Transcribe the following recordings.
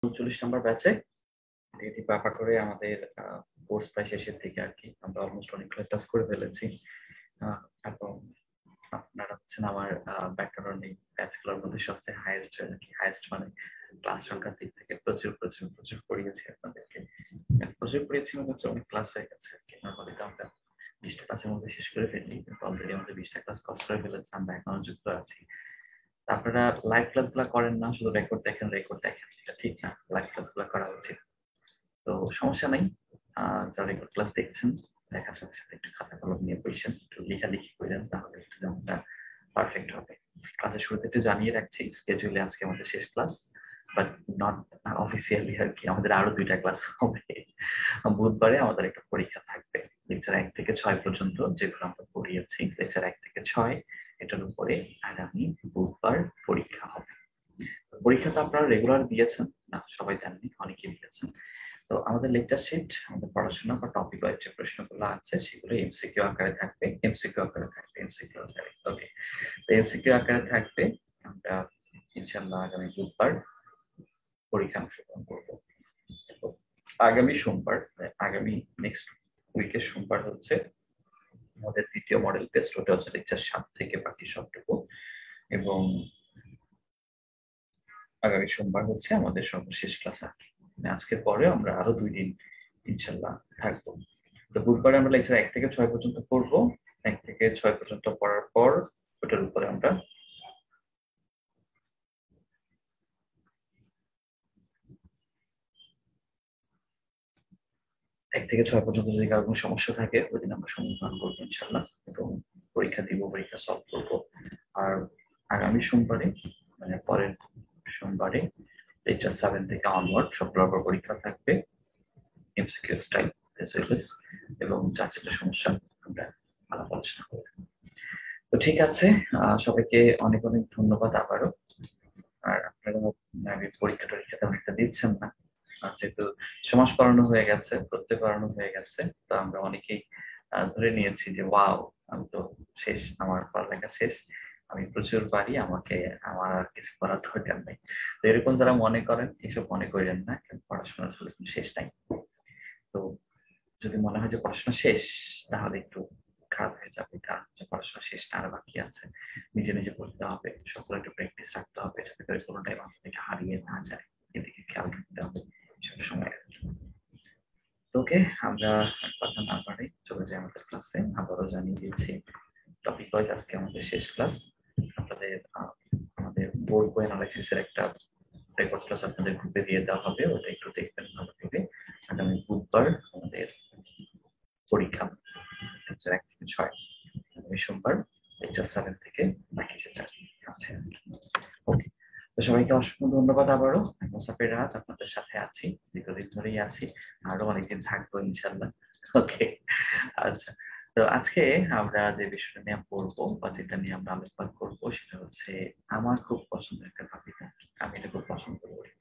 39 নম্বর ব্যাচে পাপা করে আমাদের কোর্স প্রায় শেষের দিকে আর কি। আমরা অলমোস্ট অনেকগুলো ক্লাস করে ফেলেছি এবং আপনারা হচ্ছেন আমার ব্যাকগ্রাউন্ড এই ব্যাচগুলোর মধ্যে সবচেয়ে হাইয়েস্ট আর কি। হাইয়েস্ট মানে ক্লাস সংখ্যার দিক থেকে প্রচুর প্রচুর প্রচুর পড়িয়েছি আপনাদেরকে। প্রচুর পড়িয়েছি মানে হচ্ছে অনেক ক্লাস হয়ে গেছে আর কি। নর্মালি তো আমরা 20টা ক্লাসের মধ্যে শেষ করে ফেলি, কিন্তু অলরেডি আমাদের 20টা ক্লাস কস করে ফেলেছে, আমরা এখনো যুক্ত আছি। আপনারা লাইভ ক্লাস গুলা করেন না, শুধু রেকর্ড দেখেন এটা ঠিক না। লাইভ ক্লাস গুলা করা উচিত। তো সমস্যা নাই, যারা রেকর্ড ক্লাস দেখছেন দেখার সাথে সাথে একটু খাতা কলম নিয়ে বসেন, একটু লেখালেখি করেন, তাহলে একটু যেমনটা পারফেক্ট হবে। ক্লাসের শুরুতে একটু জানিয়ে রাখছি, স্কেজুলে আজকে আমাদের শেষ ক্লাস, বাট নট অফিসিয়ালি আর কি। আমাদের আরো 2টা ক্লাস হবে। বুধবারে আমাদের একটা পরীক্ষা থাকবে, লেকচার 1 থেকে 6 পর্যন্ত যেগুলো আমরা পড়িয়েছি। লেকচার 1 থেকে 6 এটার উপরে আগামী বুধবার পরীক্ষা হবে। পরীক্ষা তো আপনারা রেগুলার দিয়েছেন না? সবাই দেননি, অনেকেই দিয়েছেন। তো আমাদের লেকচার শিট, আমাদের পড়াশোনা বা টপিক ওয়াইজ যে প্রশ্নগুলো আছে সেগুলো এমসিকিউ আকারে থাকবে। ওকে, তো এমসিকিউ আকারে থাকবে। আমরা ইনশাআল্লাহ আগামী বুধবার পরীক্ষা অংশগ্রহণ করবো। আগামী সোমবার, আগামী নেক্সট উইকের সোমবার হচ্ছে আমাদের দ্বিতীয় মডেল টেস্ট। ওটা হচ্ছে লেকচার 7 থেকে বাকি সবটুকু। এবং আগামী সোমবার হচ্ছে আমাদের সর্বশেষ ক্লাস আর কি। আজকের পরে আমরা আরো 2 দিন ইনশাল্লাহ থাকবো। তো বুধবারে আমরা লেকচার 1 থেকে 6 পর্যন্ত পড়বো। 1 থেকে 6 পর্যন্ত পড়ার পর ওটার উপরে আমরা 1 থেকে 6 পর্যন্ত যদি কারো কোনো সমস্যা থাকে ওই দিন আমরা সমাধান করবো ইনশাল্লাহ, এবং পরীক্ষা দিব, পরীক্ষা সলভ করবো। আর আগামী সোমবারে মানে পরের সোমবারে লেকচার 7 থেকে অনওয়ার্ড সবগুলোর উপর পরীক্ষা থাকবে, এমসিকিউ স্টাইল এবং যার যেটা সমস্যা আমরা আলাপ আলোচনা করব। তো ঠিক আছে, সবাইকে অনেক অনেক ধন্যবাদ আবারও। আর আপনারা পরীক্ষা টরীক্ষা তেমন একটা দিচ্ছেন না, যেহেতু সমাজ পড়ানো হয়ে গেছে, প্রত্যয় পড়ানো হয়ে গেছে, তো আমরা অনেকেই ধরে নিয়েছি যে ওয়াও, আমি তো শেষ, আমার পড়ালেখা শেষ, আমি প্রচুর পারি, আমাকে আমার আর কিছু করার দরকার নেই। তো এরকম যারা মনে করেন, এসব মনে করেন না, কিন্তু পড়াশোনার আসলে কোনো শেষ নাই। তো যদি মনে হয় যে পড়াশোনা শেষ, তাহলে একটু খারাপ হয়ে যাবে, কারণ পড়াশোনা শেষ না, আর বাকি আছে। নিজে নিজে পড়তে হবে, সকলে একটু প্র্যাকটিস রাখতে হবে, যাতে করে কোনোটাই মাথা থেকে হারিয়ে না যায়, এদিকে খেয়াল রাখতে হবে সব সময়। ওকে, আমরা কথা না বাড়াই চলে যাই আমাদের ক্লাসে। আবারও জানিয়ে দিয়েছি টপিক ওয়াইজ আজকে আমাদের শেষ ক্লাস। আপনাদের আমাদের বোর্ড বই অ্যানালাইসিসের একটা রেকর্ড ক্লাস আপনাদের গ্রুপে দিয়ে দেওয়া হবে, ওটা একটু দেখবেন ভালো করে। আগামী বুধবার আমাদের পরীক্ষা, লেকচার 1 থেকে 6, আগামী সোমবার লেকচার 7 থেকে বাকি যেটা আছে। ওকে, তো সবাইকে অসংখ্য ধন্যবাদ আবারও। মুসাফির রাত আপনাদের সাথে আছি, দীর্ঘদিন ধরেই আছি, আরো অনেকদিন থাকবো ইনশাল্লাহ। ওকে, আচ্ছা। তো আজকে আমরা যে বিষয়টা নিয়ে পড়বো বা যেটা নিয়ে আমরা আলোচনা করবো সেটা হচ্ছে আমার খুব পছন্দের একটা টপিক। আমি এটা খুব পছন্দ করি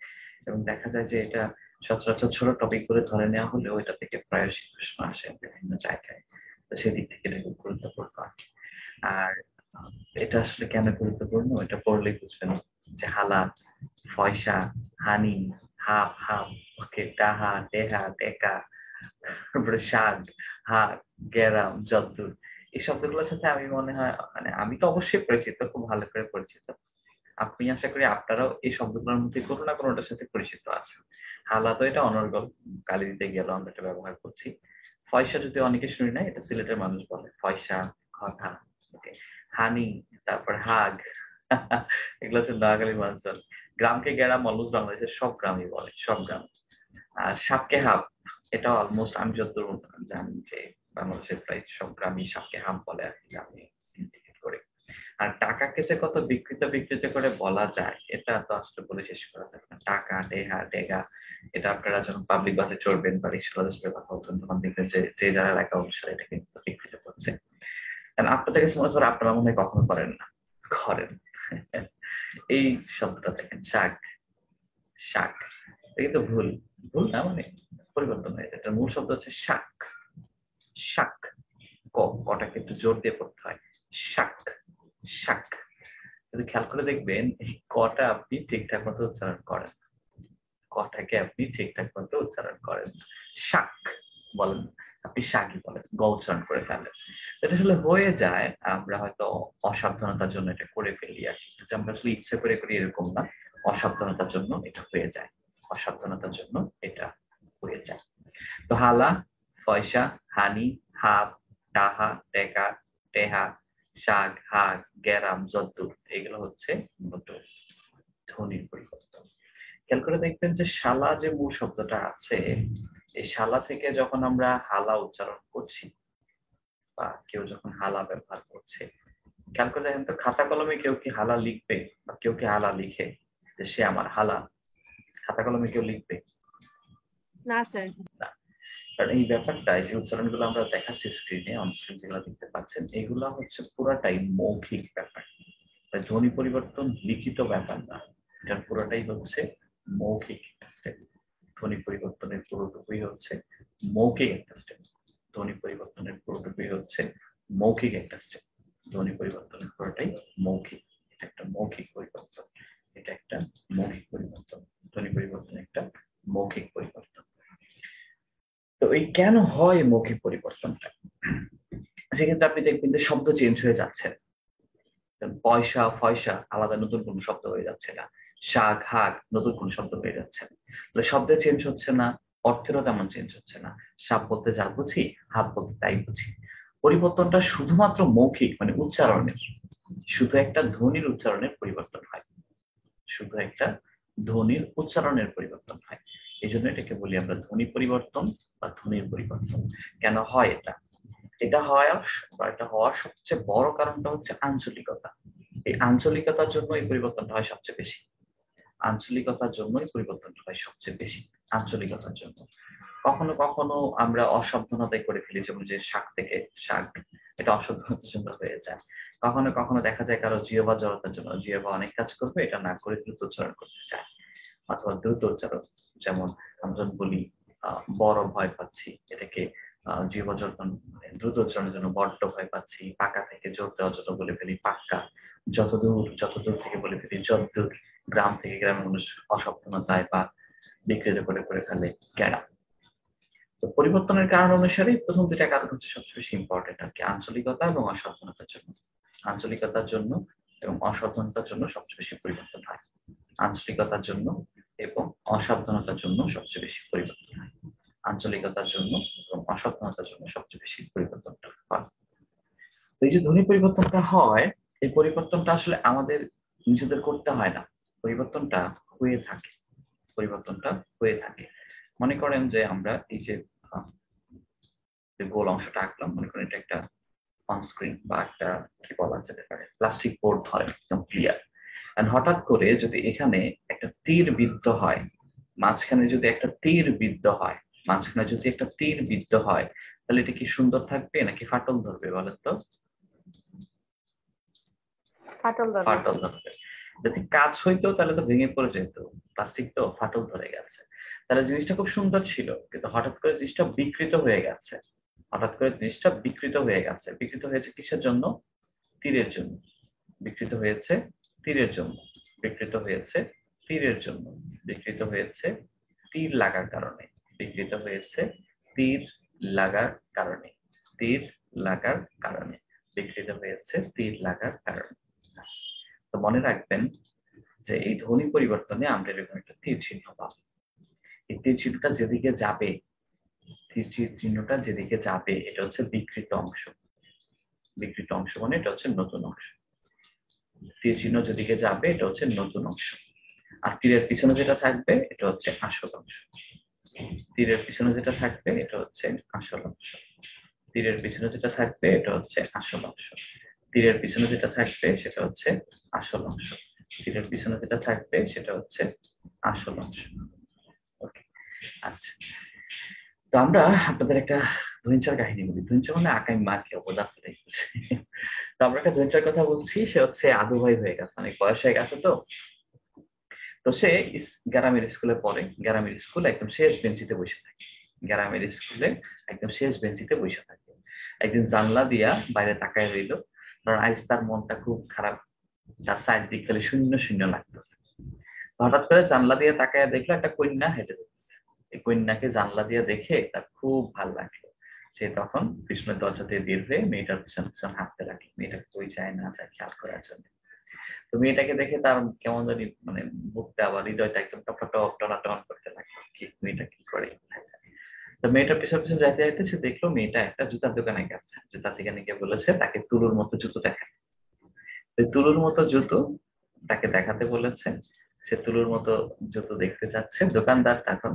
এবং দেখা যায় যে এটা সচরাচর ছোট টপিক করে ধরে নেওয়া হলেও এটা থেকে প্রায়শই প্রশ্ন আসে বিভিন্ন জায়গায়। তো সেদিক থেকে এটা খুব গুরুত্বপূর্ণ আর কি। আর এটা আসলে কেন গুরুত্বপূর্ণ, এটা পড়লে বুঝবেন যে হালাত, ফয়সা, হানি, হাফ হাফ, ওকে, টাহা, টেহা, টেকা, তারপরে শাক, হাত, গেরাম, যদ্দুর, এই শব্দগুলোর সাথে আমি মনে হয় মানে আমি তো অবশ্যই পরিচিত, খুব ভালো করে পরিচিত। আপনি আশা করি আপনারাও এই শব্দগুলোর মধ্যে কোনো না কোনোটার সাথে পরিচিত আছেন। হালাত এটা অনর্গল, গালি দিতে গেলেও আমরা এটা ব্যবহার করছি। ফয়সা যদি অনেকে শুনি না, এটা সিলেটের মানুষ বলে ফয়সা, কথা। ওকে, হানি, তারপর হাগ, এগুলো হচ্ছে নোয়াখালীর মানুষ বলে। গ্রামকে গ্রাম অলমোস্ট বাংলাদেশের সব গ্রামই বলে, সব গ্রাম। আর সাপকে হাপ, এটা অলমোস্ট আমি যতদূর জানি যে বাংলাদেশের প্রায় সব গ্রামই সাপকে হাপ বলে আর কি, আমি ইন্ডিকেট করে। আর টাকাকে যে কত বিকৃত বিকৃত করে বলা যায় এটা তো আসলে বলে শেষ করা যাবে না। টাকা, টেহা, টেগা, এটা আপনারা যখন পাবলিক বাসে চড়বেন বা রিক্সাওয়ালাদের সাথে কথা বলছেন তখন দেখবেন যে যে যারা এলাকা অনুসারে এটা কিন্তু বিকৃত করছে। আপনাদের কাছে মনে করে আপনারা মনে হয় কখনো করেন না, করেন। এই শব্দটা দেখেন, শাক, শাক, এটা কিন্তু ভুল, ভুল না মানে পরিবর্তন হয়ে যায়। এটার মূল শব্দ হচ্ছে শাক, শাক, কটাকে একটু জোর দিয়ে পড়তে হয়, শাক, শাক। যদি খেয়াল করে দেখবেন এই কটা আপনি ঠিকঠাক মতো উচ্চারণ করেন, কটাকে আপনি ঠিকঠাক মতো উচ্চারণ করেন না। শাক বলেন, আপনি শাকই বলেন, গ উচ্চারণ করে ফেলেন। এটা আসলে হয়ে যায়, আমরা হয়তো অসাবধানতার জন্য এটা করে ফেলি আর কি। যে আমরা আসলে ইচ্ছে করে করি এরকম না, অসাবধানতার জন্য এটা হয়ে যায়, অসাবধানতার জন্য এটা হয়ে যায়। তো হালা, ফয়সা, হানি, হাব, টাহা, টেকা, টেহা, শাক, হাগ, গেরাম, যদ্দুর, এগুলো হচ্ছে মূলত ধ্বনির পরিবর্তন। খেয়াল করে দেখবেন যে শালা যে মূল শব্দটা আছে, এই শালা থেকে যখন আমরা হালা উচ্চারণ করছি বা কেউ যখন হালা ব্যবহার করছে, খেয়াল করে দেখেন তো খাতা কলমে কেউ কি হালা লিখবে বা কেউ কি হালা লিখে যে সে আমার হালা? খাতা কলমে কেউ লিখবে না স্যার। না। কারণ এই ব্যাপারটা, এই যে উচ্চারণগুলো আমরা দেখাচ্ছি স্ক্রিনে, অন স্ক্রিন যেগুলো দেখতে পাচ্ছেন, এগুলো হচ্ছে পুরাটাই মৌখিক ব্যাপার। ধ্বনি পরিবর্তন লিখিত ব্যাপার না, এটা পুরোটাই হচ্ছে মৌখিক একটা স্টেপ। ধ্বনি পরিবর্তনের পুরোটুকুই হচ্ছে মৌখিক একটা স্টেপ। ধ্বনি পরিবর্তনের পুরোটুকুই হচ্ছে মৌখিক একটা স্টেপ। ধ্বনি পরিবর্তনের পুরোটাই মৌখিক। এটা একটা মৌখিক পরিবর্তন, এটা একটা মৌখিক পরিবর্তন। ধ্বনি পরিবর্তন একটা মৌখিক পরিবর্তন। তো এই কেন হয় মৌখিক পরিবর্তনটা? সেক্ষেত্রে আপনি দেখবেন যে শব্দ চেঞ্জ হয়ে যাচ্ছে। পয়সা, ফয়সা আলাদা নতুন কোন শব্দ হয়ে যাচ্ছে না। শাক, হাগ নতুন কোন শব্দ হয়ে যাচ্ছে না। তাহলে শব্দের চেঞ্জ হচ্ছে না, অর্থেরও তেমন চেঞ্জ হচ্ছে না। সাপ বলতে যা বুঝি, হাত বলতে তাই বুঝি। পরিবর্তনটা শুধুমাত্র মৌখিক, মানে উচ্চারণের, শুধু একটা ধ্বনির উচ্চারণের পরিবর্তন হয়। শুধু একটা ধ্বনির উচ্চারণের পরিবর্তন হয়। এই জন্য এটাকে বলি আমরা ধ্বনি পরিবর্তন বা ধ্বনির পরিবর্তন। কেন হয় এটা? এটা হওয়ার সবচেয়ে বড় কারণটা হচ্ছে আঞ্চলিকতা। এই আঞ্চলিকতার জন্য এই পরিবর্তনটা হয় সবচেয়ে বেশি। আঞ্চলিকতার জন্যই পরিবর্তনটা হয় সবচেয়ে বেশি, আঞ্চলিকতার জন্য। কখনো কখনো আমরা অসাবধানতায় করে ফেলি, যেমন যে শাক থেকে শাক, এটা অসাবধানতার জন্য হয়ে যায়। কখনো কখনো দেখা যায় কারো জিহ্বা জড়তার জন্য, জিহ্বা অনেক কাজ করবে, এটা না করে দ্রুত উচ্চারণ করতে চায়, অথবা দ্রুত উচ্চারণ। যেমন আমরা যখন বলি বড় ভয় পাচ্ছি, এটাকে জিহ্বা জড়তা, দ্রুত উচ্চারণের জন্য বড্ড ভয় পাচ্ছি। পাকা থেকে জোর দেওয়ার জন্য বলে ফেলি পাক্কা। যতদূর থেকে বলে ফেলি যতদূর। গ্রাম থেকে গ্রামের মানুষ অসাবধানতায় বা বিকৃত করে করে ফেলে গেরা। তো পরিবর্তনের কারণ অনুসারে প্রথম দুইটা কারণ হচ্ছে সবচেয়ে বেশি ইম্পর্টেন্ট আর কি, আঞ্চলিকতা এবং অসাবধানতার জন্য। আঞ্চলিকতার জন্য এবং অসাবধানতার জন্য সবচেয়ে বেশি পরিবর্তন হয়। আঞ্চলিকতার জন্য এবং অসাবধানতার জন্য সবচেয়ে বেশি পরিবর্তন হয়। আঞ্চলিকতার জন্য এবং অসাবধানতার জন্য সবচেয়ে বেশি পরিবর্তনটা হয়। এই যে ধ্বনি পরিবর্তনটা হয়, এই পরিবর্তনটা আসলে আমাদের নিজেদের করতে হয় না, পরিবর্তনটা হয়ে থাকে। পরিবর্তনটা হয়ে থাকে। মনে করেন যে আমরা এই যে গোল অংশটা আঁকলাম, মনে করেন এটা একটা অনস্ক্রিন বা একটা কি বলা যেতে পারে প্লাস্টিক বোর্ড ধরেন, একদম ক্লিয়ার। হঠাৎ করে যদি এখানে একটা তীর বিদ্ধ হয়, মাঝখানে যদি একটা তীর বিদ্ধ হয়, মাঝখানে যদি একটা তীর বিদ্ধ হয়, তাহলে এটা কি সুন্দর থাকবে নাকি ফাটল ধরবে বলেন তো? ফাটল ধরবে। ফাটল ধরবে। যদি কাজ হইতো তাহলে তো ভেঙে পড়ে যেত, প্লাস্টিক তো ফাটল ধরে গেছে। তাহলে জিনিসটা খুব সুন্দর ছিল, কিন্তু হঠাৎ করে জিনিসটা বিকৃত হয়ে গেছে। হঠাৎ করে জিনিসটা বিকৃত হয়ে গেছে। বিকৃত হয়েছে কিসের জন্য? তীরের জন্য। বিকৃত হয়েছে তীরের জন্য। বিকৃত হয়েছে তীরের জন্য। বিকৃত হয়েছে তীর লাগার কারণে। বিকৃত হয়েছে তীর লাগার কারণে। তীর লাগার কারণে। বিকৃত হয়েছে তীর লাগার কারণে। তো মনে রাখবেন যে এই ধ্বনি পরিবর্তনে আমরা এরকম একটা তীর চিহ্ন পাবো। এই তীর চিহ্নটা যেদিকে যাবে, তীর চিহ্নটা যেদিকে যাবে এটা হচ্ছে বিকৃত অংশ। বিকৃত অংশ মানে এটা হচ্ছে নতুন অংশ। তীর চিহ্ন যেদিকে যাবে এটা হচ্ছে নতুন অংশ। আর তীরের পিছনে যেটা থাকবে এটা হচ্ছে আসল অংশ। তীরের পিছনে যেটা থাকবে এটা হচ্ছে আসল অংশ। তীরের পিছনে যেটা থাকবে এটা হচ্ছে আসল অংশ। তীরের পিছনে যেটা থাকবে সেটা হচ্ছে আসল অংশ। তীরের পিছনে যেটা থাকবে সেটা হচ্ছে আসল অংশ। ওকে, আচ্ছা। তো আমরা আপনাদের একটা ধৈর্যের কাহিনী বলি। ধৈর্য মানে আকাই মা কি অপদার্থ দেখছি। তো আমরা একটা ধৈর্যের কথা বলছি, সে হচ্ছে আদু ভাই হয়ে গেছে, অনেক বয়স হয়ে গেছে। তো তো সে গ্রামের স্কুলে পড়ে। গ্রামের স্কুলে একদম শেষ বেঞ্চিতে বসে থাকে। গ্রামের স্কুলে একদম শেষ বেঞ্চিতে বসে থাকে। একদিন জানলা দিয়া বাইরে তাকায় রইল, কারণ আজ তার মনটা খুব খারাপ। তার চারদিক খালি শূন্য শূন্য লাগতেছে। হঠাৎ করে জানলা দিয়ে তাকায় দেখলো একটা কন্যা হেঁটে যাচ্ছে। এই কন্যাকে জানলা দিয়ে দেখে তার খুব ভালো লাগলো। সে তখন পিছনের দরজা দিয়ে বের হয়ে মেয়েটার পিছন পিছন হাঁটতে লাগলো, মেয়েটা কই যায় না যায় খেয়াল করার জন্য। তো মেয়েটাকে দেখে তার কেমন জানি মানে বুকটা আবার হৃদয়টা একদম টপ টপ টনাটন করতে লাগলো, কি মেয়েটা কি করে কোথায় যায়। তো মেয়েটার পিছন পিছন যাইতে যাইতে সে দেখলো মেয়েটা একটা জুতার দোকানে গেছে, জুতার দোকানে গিয়ে বলেছে তাকে তুলোর মতো জুতো দেখায়। তুলোর মতো জুতো তাকে দেখাতে বলেছে। সে তুলোর মতো জুতো দেখতে চাচ্ছে, দোকানদার তখন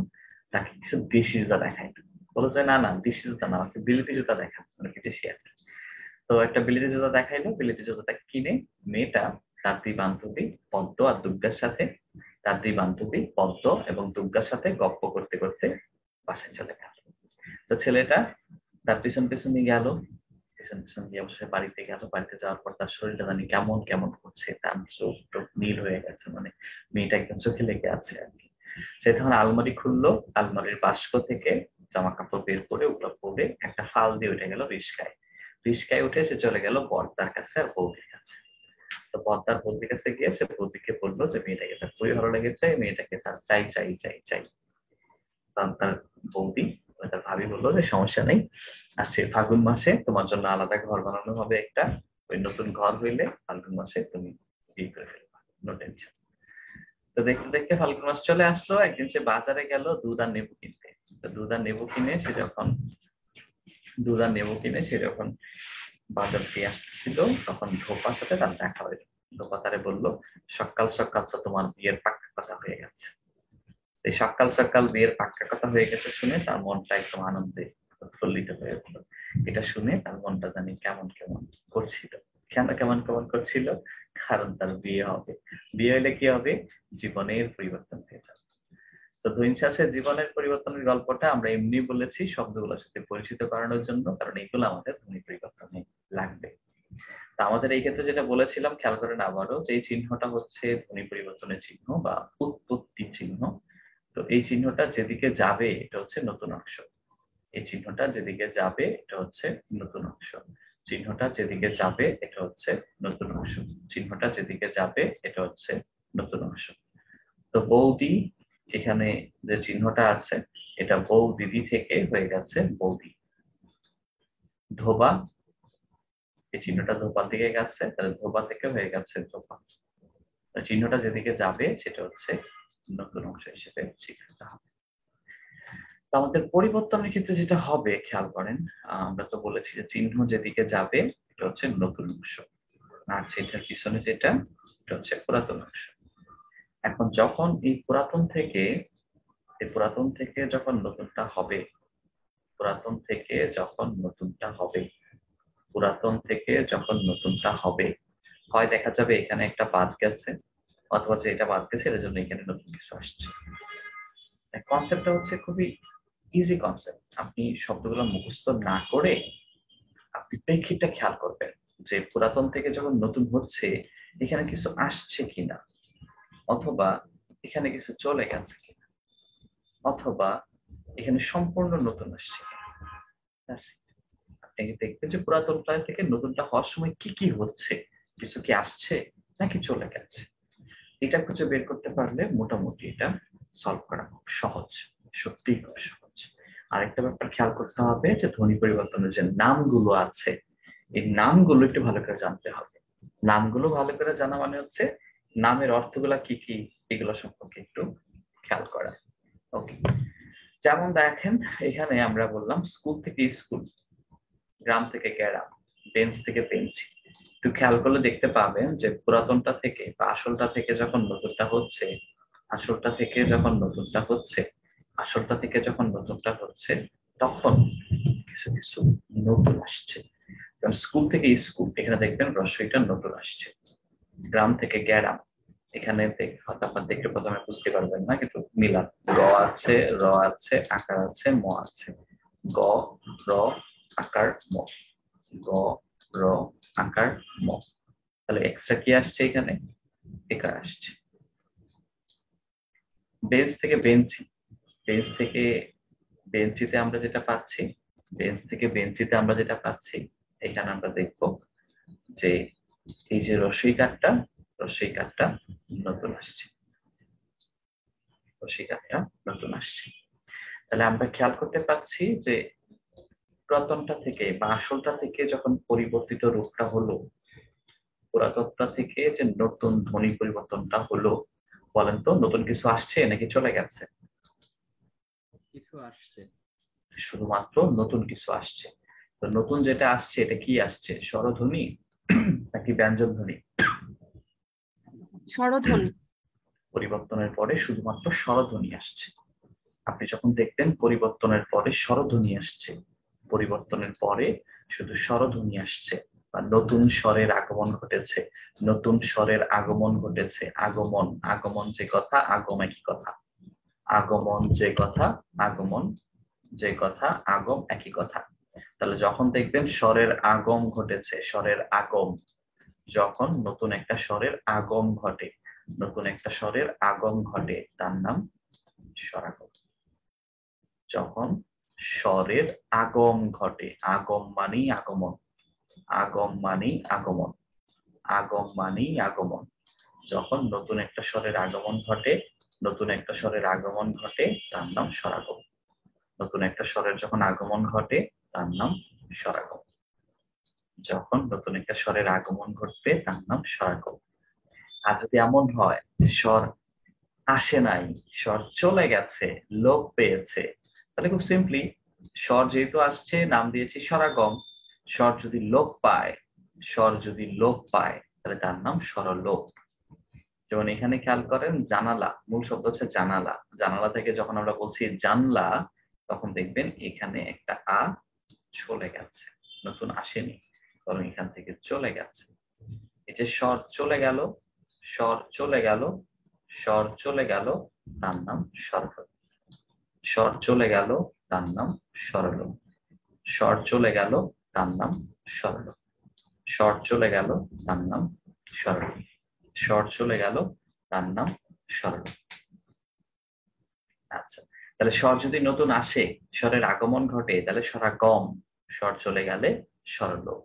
তাকে কিছু দেশি জুতা দেখায়। বলে যে না না দেশি জুতা না, আমাকে বিলেতি জুতা দেখা, মানে বিদেশি একটা। তো একটা বিলেতি জুতা দেখাইলো, বিলেতি জুতাটা কিনে মেয়েটা তার দুই বান্ধবী পদ্ম আর দুর্গার সাথে, তার দুই বান্ধবী পদ্ম এবং দুর্গার সাথে গপ্প করতে করতে বাসায় চলে গেল। তো ছেলেটা তার পিছন পিছনই গেল, পিছন পিছন গিয়ে অবশ্যই বাড়িতে গেল। বাড়িতে যাওয়ার পর তার শরীরটা জানি কেমন কেমন করছে, তার চোখ টোক নীল হয়ে গেছে, মানে মেয়েটা একদম চোখে লেগে আছে আর কি। সে তখন আলমারি খুললো, আলমারির বাস্ক থেকে জামা কাপড় বের করে ওগুলো পরে একটা ফাল দিয়ে উঠে গেল রিস্কায়। রিস্কায় উঠে সে চলে গেল বর্দার কাছে আর বৌদির কাছে। তো বর্দার বৌদির কাছে গিয়ে সে বৌদিকে বললো যে মেয়েটাকে তার খুবই ভালো লেগেছে, মেয়েটাকে তার চাই চাই চাই চাই। তখন তার বৌদি তার ভাবি বললো যে সমস্যা নেই, আসছে ফাল্গুন মাসে তোমার জন্য আলাদা ঘর বানানো হবে একটা, ওই নতুন ঘর হইলে ফাল্গুন মাসে তুমি বিয়ে করে ফেলবা, নো টেনশন। তো দেখতে দেখতে ফাল্গুন মাস চলে আসলো। একদিন সে বাজারে গেল দুধ আর নেবু কিনতে। তো দুধ আর নেবু কিনে সে যখন বাজার দিয়ে আসছিল, তখন ধোপার সাথে তার দেখা হইল। ধোপা তারে বললো সকাল সকাল তো তোমার বিয়ের পাক্কা কথা হয়ে গেছে। এই সকাল সকাল বিয়ের পাক্কা কথা হয়ে গেছে শুনে তার মনটা একদম আনন্দে উৎফুল্লিত হয়ে উঠল। এটা শুনে তার মনটা জানি কেমন কেমন করছিল। কেন কেমন কেমন করছিল? কারণ তার বিয়ে হবে। বিয়ে হলে কি হবে? জীবনের পরিবর্তন হয়ে যাবে। তো ধৈন চাষের জীবনের পরিবর্তনের গল্পটা আমরা এমনি বলেছি শব্দগুলোর সাথে পরিচিত করানোর জন্য, কারণ এগুলো আমাদের ধ্বনি পরিবর্তনে লাগবে। তা আমাদের এই ক্ষেত্রে যেটা বলেছিলাম খেয়াল করেন আবারও, যে এই চিহ্নটা হচ্ছে ধ্বনি পরিবর্তনের চিহ্ন বা উৎপত্তি চিহ্ন। তো এই চিহ্নটা যেদিকে যাবে এটা হচ্ছে নতুন অংশ। এই চিহ্নটা যেদিকে যাবে এটা হচ্ছে নতুন অংশ। চিহ্নটা যেদিকে যাবে এটা হচ্ছে নতুন অংশ। চিহ্নটা যেদিকে যাবে এটা হচ্ছে নতুন অংশ। তো বৌদি, এখানে যে চিহ্নটা আছে এটা বৌ দিদি থেকে হয়ে গেছে বৌদি। ধোবা, এই চিহ্নটা ধোপার দিকে গেছে, তাহলে ধোবা থেকে হয়ে গেছে ধোপা। চিহ্নটা যেদিকে যাবে সেটা হচ্ছে নতুন অংশ হিসেবে স্বীকৃত হবে। তো আমাদের পরিবর্তনের ক্ষেত্রে যেটা হবে খেয়াল করেন, আমরা তো বলেছি যে চিহ্ন যেদিকে যাবে এটা হচ্ছে নতুন অংশ, আর চিহ্নের পিছনে যেটা এটা হচ্ছে পুরাতন অংশ। এখন যখন এই পুরাতন থেকে যখন নতুনটা হবে, পুরাতন থেকে যখন নতুনটা হবে, পুরাতন থেকে যখন নতুনটা হবে, হয় দেখা যাবে এখানে একটা বাদ গেছে, অথবা যে এটা বাদ গেছে এর জন্য এখানে নতুন কিছু আসছে। কনসেপ্টটা হচ্ছে খুবই ইজি কনসেপ্ট। আপনি শব্দগুলো মুখস্থ না করে আপনি প্রেক্ষিতটা খেয়াল করবেন যে পুরাতন থেকে যখন নতুন হচ্ছে এখানে কিছু আসছে কিনা, অথবা এখানে কিছু চলে গেছে কিনা, অথবা এখানে সম্পূর্ণ নতুন আসছে কিনা। আপনি দেখবেন যে পুরাতনটা থেকে নতুনটা হওয়ার সময় কি কি হচ্ছে, কিছু কি আসছে নাকি চলে গেছে। এটা খুঁজে বের করতে পারলে মোটামুটি এটা সলভ করা খুব সহজ, সত্যিই খুব সহজ। আরেকটা ব্যাপার খেয়াল করতে হবে যে ধ্বনি পরিবর্তনের যে নামগুলো আছে এই নামগুলো একটু ভালো করে জানতে হবে। নামগুলো ভালো করে জানা মানে হচ্ছে নামের অর্থগুলা কি কি এগুলো সম্পর্কে একটু খেয়াল করা। ওকে, যেমন দেখেন এখানে আমরা বললাম স্কুল থেকে স্কুল, গ্রাম থেকে গ্রাম, বেঞ্চ থেকে বেঞ্চি। একটু খেয়াল করলে দেখতে পাবেন যে পুরাতনটা থেকে বা আসলটা থেকে যখন নতুনটা হচ্ছে, আসলটা থেকে যখন নতুনটা হচ্ছে, আসলটা থেকে যখন নতুনটা হচ্ছে, তখন কিছু কিছু নতুন আসছে। কারণ স্কুল থেকে স্কুল, এখানে দেখবেন রস্বইটা নতুন আসছে। গ্রাম থেকে গ্রাম, এখানে হয়তো আপনার দেখে প্রথমে বুঝতে পারবেন না, কিন্তু মিলান, গ আছে, র আছে, আকার আছে, ম আছে। গ, র, আকার, ম। গ, র, আকার, ম। তাহলে এক্সট্রা কি আসছে এখানে? একার আসছে। বেঞ্চ থেকে বেঞ্চি, বেঞ্চ থেকে বেঞ্চিতে আমরা যেটা পাচ্ছি, বেঞ্চ থেকে বেঞ্চিতে আমরা যেটা পাচ্ছি, এখানে আমরা দেখব যে এই যে রস্বই কারটা, রস্বই কারটা নতুন আসছে। তো সেখানে নতুন আসছে। তাহলে আমরা খেয়াল করতে পারছি যে পুরাতনটা থেকে বা আসলটা থেকে যখন পরিবর্তিত রূপটা হলো, পুরাতনটা থেকে যে নতুন ধ্বনি পরিবর্তনটা হলো, বলেন তো নতুন কিছু আসছে নাকি চলে গেছে? কিছু আসছে। শুধুমাত্র নতুন কিছু আসছে। তো নতুন যেটা আসছে এটা কি আসছে, স্বরধ্বনি নাকি ব্যঞ্জন ধ্বনি? স্বরধ্বনি। পরিবর্তনের পরে শুধুমাত্র স্বরধ্বনি আসছে। আপনি যখন দেখবেন পরিবর্তনের পরে স্বরধ্বনি আসছে, পরিবর্তনের পরে শুধু স্বরধ্বনি আসছে বা নতুন স্বরের আগমন ঘটেছে, নতুন স্বরের আগমন ঘটেছে। আগমন, আগমন যে কথা, আগম একই কথা। আগমন যে কথা, আগমন যে কথা, আগম একই কথা। তাহলে যখন দেখবেন স্বরের আগম ঘটেছে, স্বরের আগম, যখন নতুন একটা স্বরের আগম ঘটে, নতুন একটা স্বরের আগম ঘটে, তার নাম স্বরাগম। যখন স্বরের আগম ঘটে, আগম মানেই আগমন, আগম মানেই আগমন, আগম মানেই আগমন। যখন নতুন একটা স্বরের আগমন ঘটে, নতুন একটা স্বরের আগমন ঘটে, তার নাম স্বরাগম। নতুন একটা স্বরের যখন আগমন ঘটে তার নাম স্বরাগম। যখন নতুন একটা স্বরের আগমন ঘটবে তার নাম স্বরাগম। আর যদি এমন হয় যে স্বর আসে নাই, স্বর চলে গেছে, লোপ পেয়েছে, তাহলে খুব সিম্পলি স্বর যেহেতু আসছে নাম দিয়েছি স্বরাগম। স্বর যদি লোপ পায়, স্বর যদি লোপ পায় তাহলে তার নাম স্বরলোপ। যেমন এখানে খেয়াল করেন জানালা, মূল শব্দ হচ্ছে জানালা। জানালা থেকে যখন আমরা বলছি জানলা, তখন দেখবেন এখানে একটা আ চলে গেছে, নতুন আসেনি, বরং এখান থেকে চলে গেছে। এই যে স্বর চলে গেল, স্বর চলে গেল, স্বর চলে গেল, তার নাম স্বরলোপ। স্বর চলে গেল তার নাম স্বরলোপ। স্বর চলে গেল তার নাম স্বরলোপ। স্বর চলে গেল তার নাম স্বরলোপ। স্বর চলে গেল তার নাম স্বরলোপ। আচ্ছা, তাহলে স্বর যদি নতুন আসে, স্বরের আগমন ঘটে, তাহলে স্বরাগম। স্বর চলে গেলে স্বরলোপ।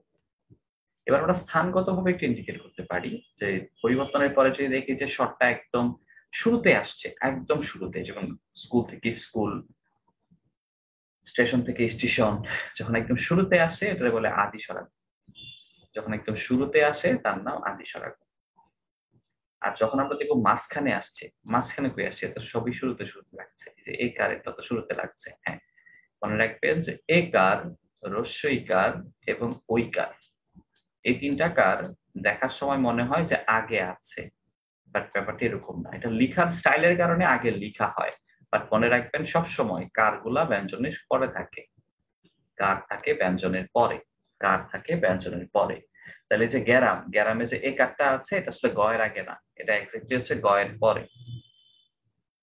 এবার আমরা স্থানগত ভাবে একটু ইন্ডিকেট করতে পারি যে পরিবর্তনের পরে যদি দেখি যে স্বরটা একদম শুরুতে আসছে, একদম শুরুতে, যেমন স্কুল থেকে স্কুল, স্টেশন থেকে স্টেশন, যখন একদম শুরুতে আসে এটা বলে আদি স্বরাগম। যখন একদম শুরুতে আসে তার নাম আদি স্বরাগম। আর যখন আমরা দেখবো মাঝখানে আসছে, মাঝখানে কই আসছে, তো সবই শুরুতে শুরুতে লাগছে, যে এই কার এটা তো শুরুতে লাগছে। হ্যাঁ, মনে রাখবেন যে এ কার, রস্যই কার এবং ওই কার, এই তিনটা কার দেখার সময় মনে হয় যে আগে আছে, বাট ব্যাপারটা এরকম না। এটা লিখার স্টাইলের কারণে আগে লিখা হয়, বাট মনে রাখবেন সবসময় কারগুলা ব্যঞ্জনের পরে থাকে। কার থাকে ব্যঞ্জনের পরে, কার থাকে ব্যঞ্জনের পরে। তাহলে যে গ্যারাম, গ্যারামে যে এ কারটা আছে এটা আসলে গয়ের আগে না, এটা এক্স্যাক্টলি হচ্ছে গয়ের পরে।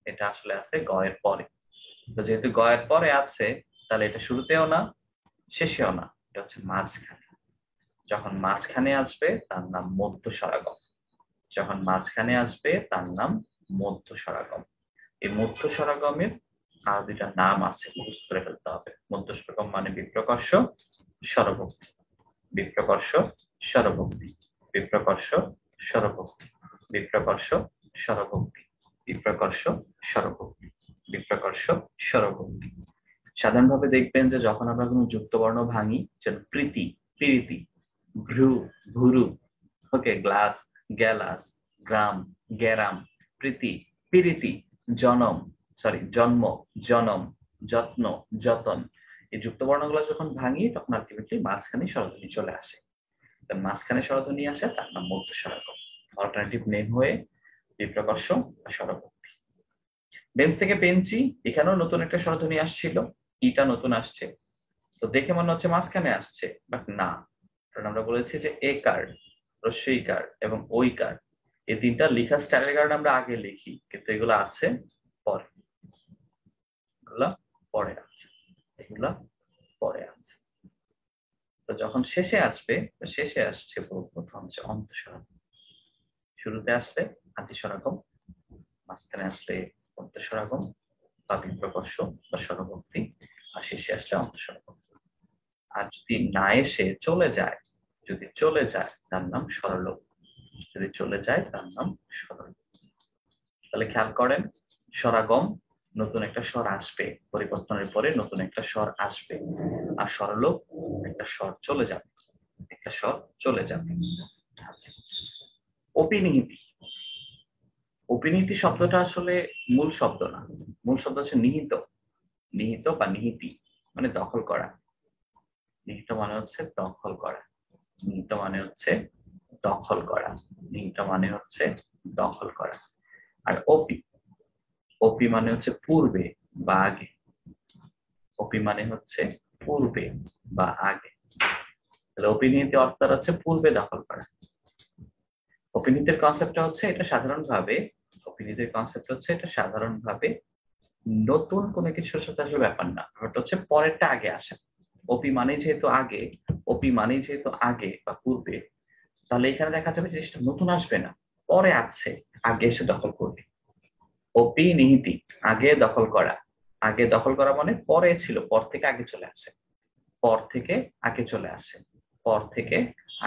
এটা আসলে আছে গয়ের পরে। তো যেহেতু গয়ের পরে আছে, তাহলে এটা শুরুতেও না শেষেও না, এটা হচ্ছে মাঝখানে। যখন মাঝখানে আসবে তার নাম মধ্য স্বরাগম। যখন মাঝখানে আসবে তার নাম মধ্য স্বরাগম। এই মধ্য স্বরাগমের আর দুইটা নাম আছে, মুখস্থ করে ফেলতে হবে। মধ্য স্বরাগম মানে বিপ্রকর্ষ, স্বরভক্তি। বিপ্রকর্ষ, স্বরভক্তি, বিপ্রকর্ষ, স্বরভক্তি, বিপ্রকর্ষ, স্বরভক্তি, বিপ্রকর্ষ, স্বরভক্তি, বিপ্রকর্ষ, স্বরভক্তি। সাধারণভাবে দেখবেন যে যখন আমরা কোনো যুক্তবর্ণ ভাঙি, যেমন প্রীতি, প্রীতি, ভ্রু, ভুরু, ওকে, গ্লাস, গ্যালাস, গ্রাম, গ্যারাম, প্রীতি, পিরিতি, জনম, জন্ম, জনম, যত্ন, যতন, এই যুক্তবর্ণগুলো যখন ভাঙি তখন আলটিমেটলি মাঝখানে স্বরধ্বনি চলে আসে। মাঝখানে স্বরধ্বনি আসে তার নাম মধ্য স্বরাগম। অল্টারনেটিভ নেম হয়ে বিপ্রকর্ষ বা স্বরভক্তি। বেঞ্চ থেকে বেঞ্চি, এখানেও নতুন একটা স্বরধ্বনি আসছিল, ইটা নতুন আসছে, তো দেখে মনে হচ্ছে মাঝখানে আসছে, বাট না, কারণ আমরা বলেছি যে এ কার, রস্যই কার এবং ওই কার, এই তিনটা লেখার স্টাইলের কারণে আমরা আগে লিখি, কিন্তু এগুলো আছে পরে, এগুলা পরে আছে, এগুলা পরে আছে। তো যখন শেষে আসবে, শেষে আসছে প্রথম হচ্ছে অন্ত স্বরাগম। শুরুতে আসলে আদি স্বরাগম, মাঝখানে আসলে অন্ত স্বরাগম বা বিপ্রকর্ষ বা স্বরভক্তি, আর শেষে আসলে অন্ত স্বরাগম। আর যদি না এসে চলে যায়, যদি চলে যায় তার নাম স্বরলোপ। যদি চলে যায় তার নাম স্বরলোপ। তাহলে খেয়াল করেন স্বরাগম, নতুন একটা স্বর আসবে, পরিবর্তনের পরে নতুন একটা স্বর আসবে, আর স্বরলোপ, একটা স্বর চলে যাবে, একটা স্বর চলে যাবে। আচ্ছা, অপিনিহিতি। অপিনিহিতি শব্দটা আসলে মূল শব্দ না, মূল শব্দ হচ্ছে নিহিত। নিহিত বা নিহিতি মানে দখল করা। নিহিত মানে হচ্ছে দখল করা। নিহিত মানে হচ্ছে দখল করা। নিহিত মানে হচ্ছে দখল করা। আর অপি, অপি মানে হচ্ছে পূর্বে বা আগে। অপি মানে হচ্ছে পূর্বে বা আগে। তাহলে অপিনিহিতি অর্থ হচ্ছে পূর্বে দখল করা। অপিনিহিতের কনসেপ্টটা হচ্ছে এটা সাধারণভাবে, অপিনিহিতের কনসেপ্ট হচ্ছে এটা সাধারণভাবে নতুন কোনো কিছুর সাথে আসলে ব্যাপার না, ব্যাপারটা হচ্ছে পরেরটা আগে আসে। অপি মানে যেহেতু আগে, অপি মানে যেহেতু আগে বা পূর্বে, তাহলে এখানে দেখা যাবে জিনিসটা নতুন আসবে না, পরে আছে, আগে এসে দখল করবে। অপি নিহিতি, আগে দখল করা। আগে দখল করা মানে পরে ছিল, পর থেকে আগে চলে আসে, পর থেকে আগে চলে আসে, পর থেকে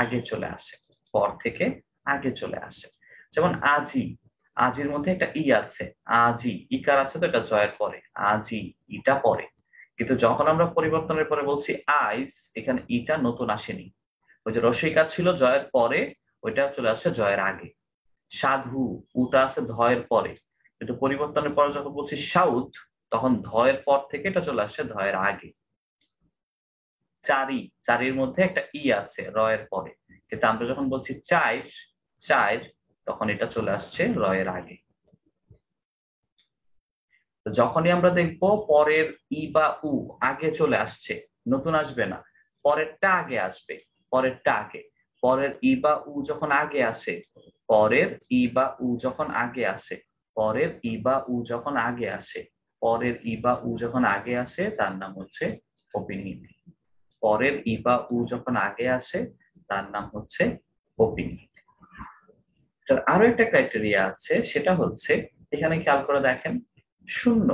আগে চলে আসে, পর থেকে আগে চলে আসে। যেমন আজি, আজির মধ্যে একটা ই আছে, আজি ইকার আছে, তো এটা জয়ের পরে, আজি ইটা পরে। কিন্তু যখন আমরা পরিবর্তনের পরে বলছি আইস, এখানে ইটা নতুন আসেনি, ওই যে রসইকার ছিল জয়ের পরে, ওইটা চলে আসছে জয়ের আগে। সাধু, উটা আছে ধয়ের পরে, কিন্তু পরিবর্তনের পরে যখন বলছি সাউথ, তখন ধয়ের পর থেকে এটা চলে আসছে ধয়ের আগে। চারি, চারির মধ্যে একটা ই আছে রয়ের পরে, কিন্তু আমরা যখন বলছি চাইর, চাইর, তখন এটা চলে আসছে রয়ের আগে। তো যখনই আমরা দেখবো পরের ই বা উ আগে চলে আসছে, নতুন আসবে না, পরেরটা আগে আসবে, পরেরটা আগে। পরের ই বা উ যখন আগে আসে, পরের ই বা উ যখন আগে আসে, পরের ই বা উ যখন আগে আসে, পরের ই বা উ যখন আগে আসে, তার নাম হচ্ছে অপিনিহিতি। পরের ই বা উ যখন আগে আসে, তার নাম হচ্ছে অপিনিহিতি। আরো একটা ক্রাইটেরিয়া আছে, সেটা হচ্ছে এখানে খেয়াল করে দেখেন, শূন্য,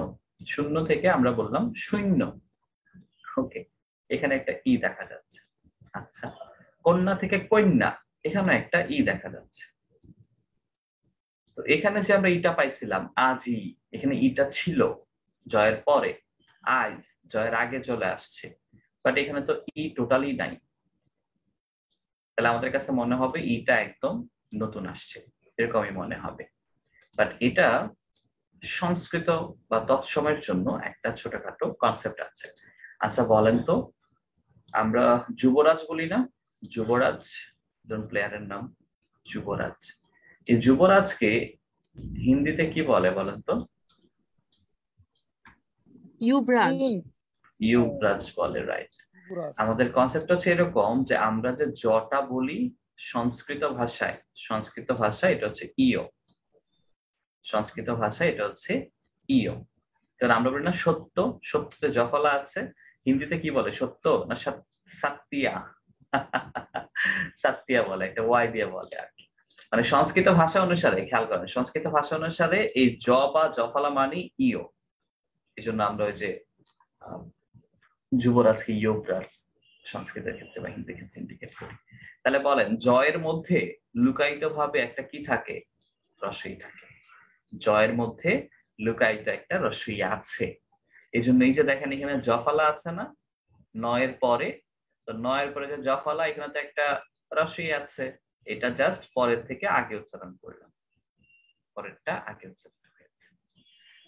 শূন্য থেকে আমরা বললাম শূন্য। ওকে, এখানে একটা ই দেখা যাচ্ছে। আচ্ছা, কন্যা থেকে কন্যা, এখানে একটা ই দেখা যাচ্ছে। তো এখানে যে আমরা ইটা পাইছিলাম আজি, এখানে ইটা ছিল জয়ের পরে, আজ জয়ের আগে চলে আসছে, বাট এখানে তো ই টোটালি নাই। তাহলে আমাদের কাছে মনে হবে ইটা একদম নতুন আসছে, এরকমই মনে হবে। বাট এটা সংস্কৃত বা তৎসময়ের জন্য একটা ছোটখাটো কনসেপ্ট আছে। আচ্ছা বলেন তো, আমরা যুবরাজ বলি না, যুবরাজ, একজন প্লেয়ারের নাম যুবরাজ, এই যুবরাজকে হিন্দিতে কি বলে বলেন তো? युवराज ইউবরাজ বলে, রাইট। যুবরাজ। আমাদের কনসেপ্ট হচ্ছে এরকম যে আমরা যে জটা বলি সংস্কৃত ভাষায়, সংস্কৃত ভাষায় এটা হচ্ছে ইও, সংস্কৃত ভাষায় এটা হচ্ছে ইও। কারণ আমরা বলি না সত্য, সত্যতে জফলা আছে, হিন্দিতে কি বলে সত্য না সাত্তিয়া, সাত্তিয়া বলে, একটা ওয়াই দিয়ে বলে আর কি। মানে সংস্কৃত ভাষা অনুসারে, খেয়াল করেন, সংস্কৃত ভাষা অনুসারে এই জ বা জফলা মানে ইও। এই জন্য আমরা ওই যে আহ, যুবরাজকে ইয়োগরাজ সংস্কৃতের ক্ষেত্রে বা হিন্দি ক্ষেত্রে ইন্ডিকেট করি। তাহলে বলেন, জয়ের মধ্যে লুকায়িত ভাবে একটা কি থাকে? রসই থাকে। জয়ের মধ্যে লুকায়িত একটা রসই আছে। এই জন্য এই যে দেখেন এখানে জফলা আছে না নয়ের পরে, তো নয়ের পরে যে জফলা, এখানে তো একটা রসই আছে, এটা জাস্ট পরের থেকে আগে উচ্চারণ করলাম, পরেরটা আগে উচ্চারণ হয়েছে।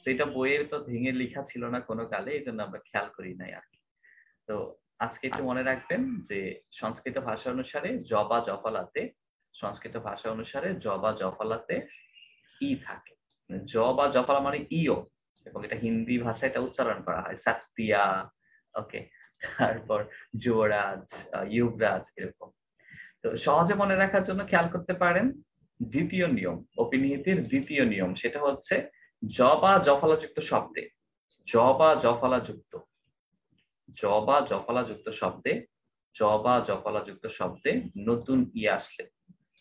তো এটা বইয়ের তো ভেঙে লেখা ছিল না কোনো কালে, এই জন্য আমরা খেয়াল করি নাই আর কি। তো আজকে একটু মনে রাখবেন যে সংস্কৃত ভাষা অনুসারে জ বা জফলাতে, সংস্কৃত ভাষা অনুসারে জ বা জফলাতে ই থাকে, জ বা জফলা মানে ইও, এবং এটা হিন্দি ভাষায় এটা উচ্চারণ করা হয় সাত্তিয়া, ওকে, তারপর যুবরাজ, ইউবরাজ, এরকম। তো সহজে মনে রাখার জন্য খেয়াল করতে পারেন দ্বিতীয় নিয়ম, অপিনিহিতির দ্বিতীয় নিয়ম, সেটা হচ্ছে জ বা জফলাযুক্ত শব্দে, জ বা জফলাযুক্ত, জ বা জফলাযুক্ত শব্দে, জ বা জফলাযুক্ত শব্দে নতুন ই আসলে,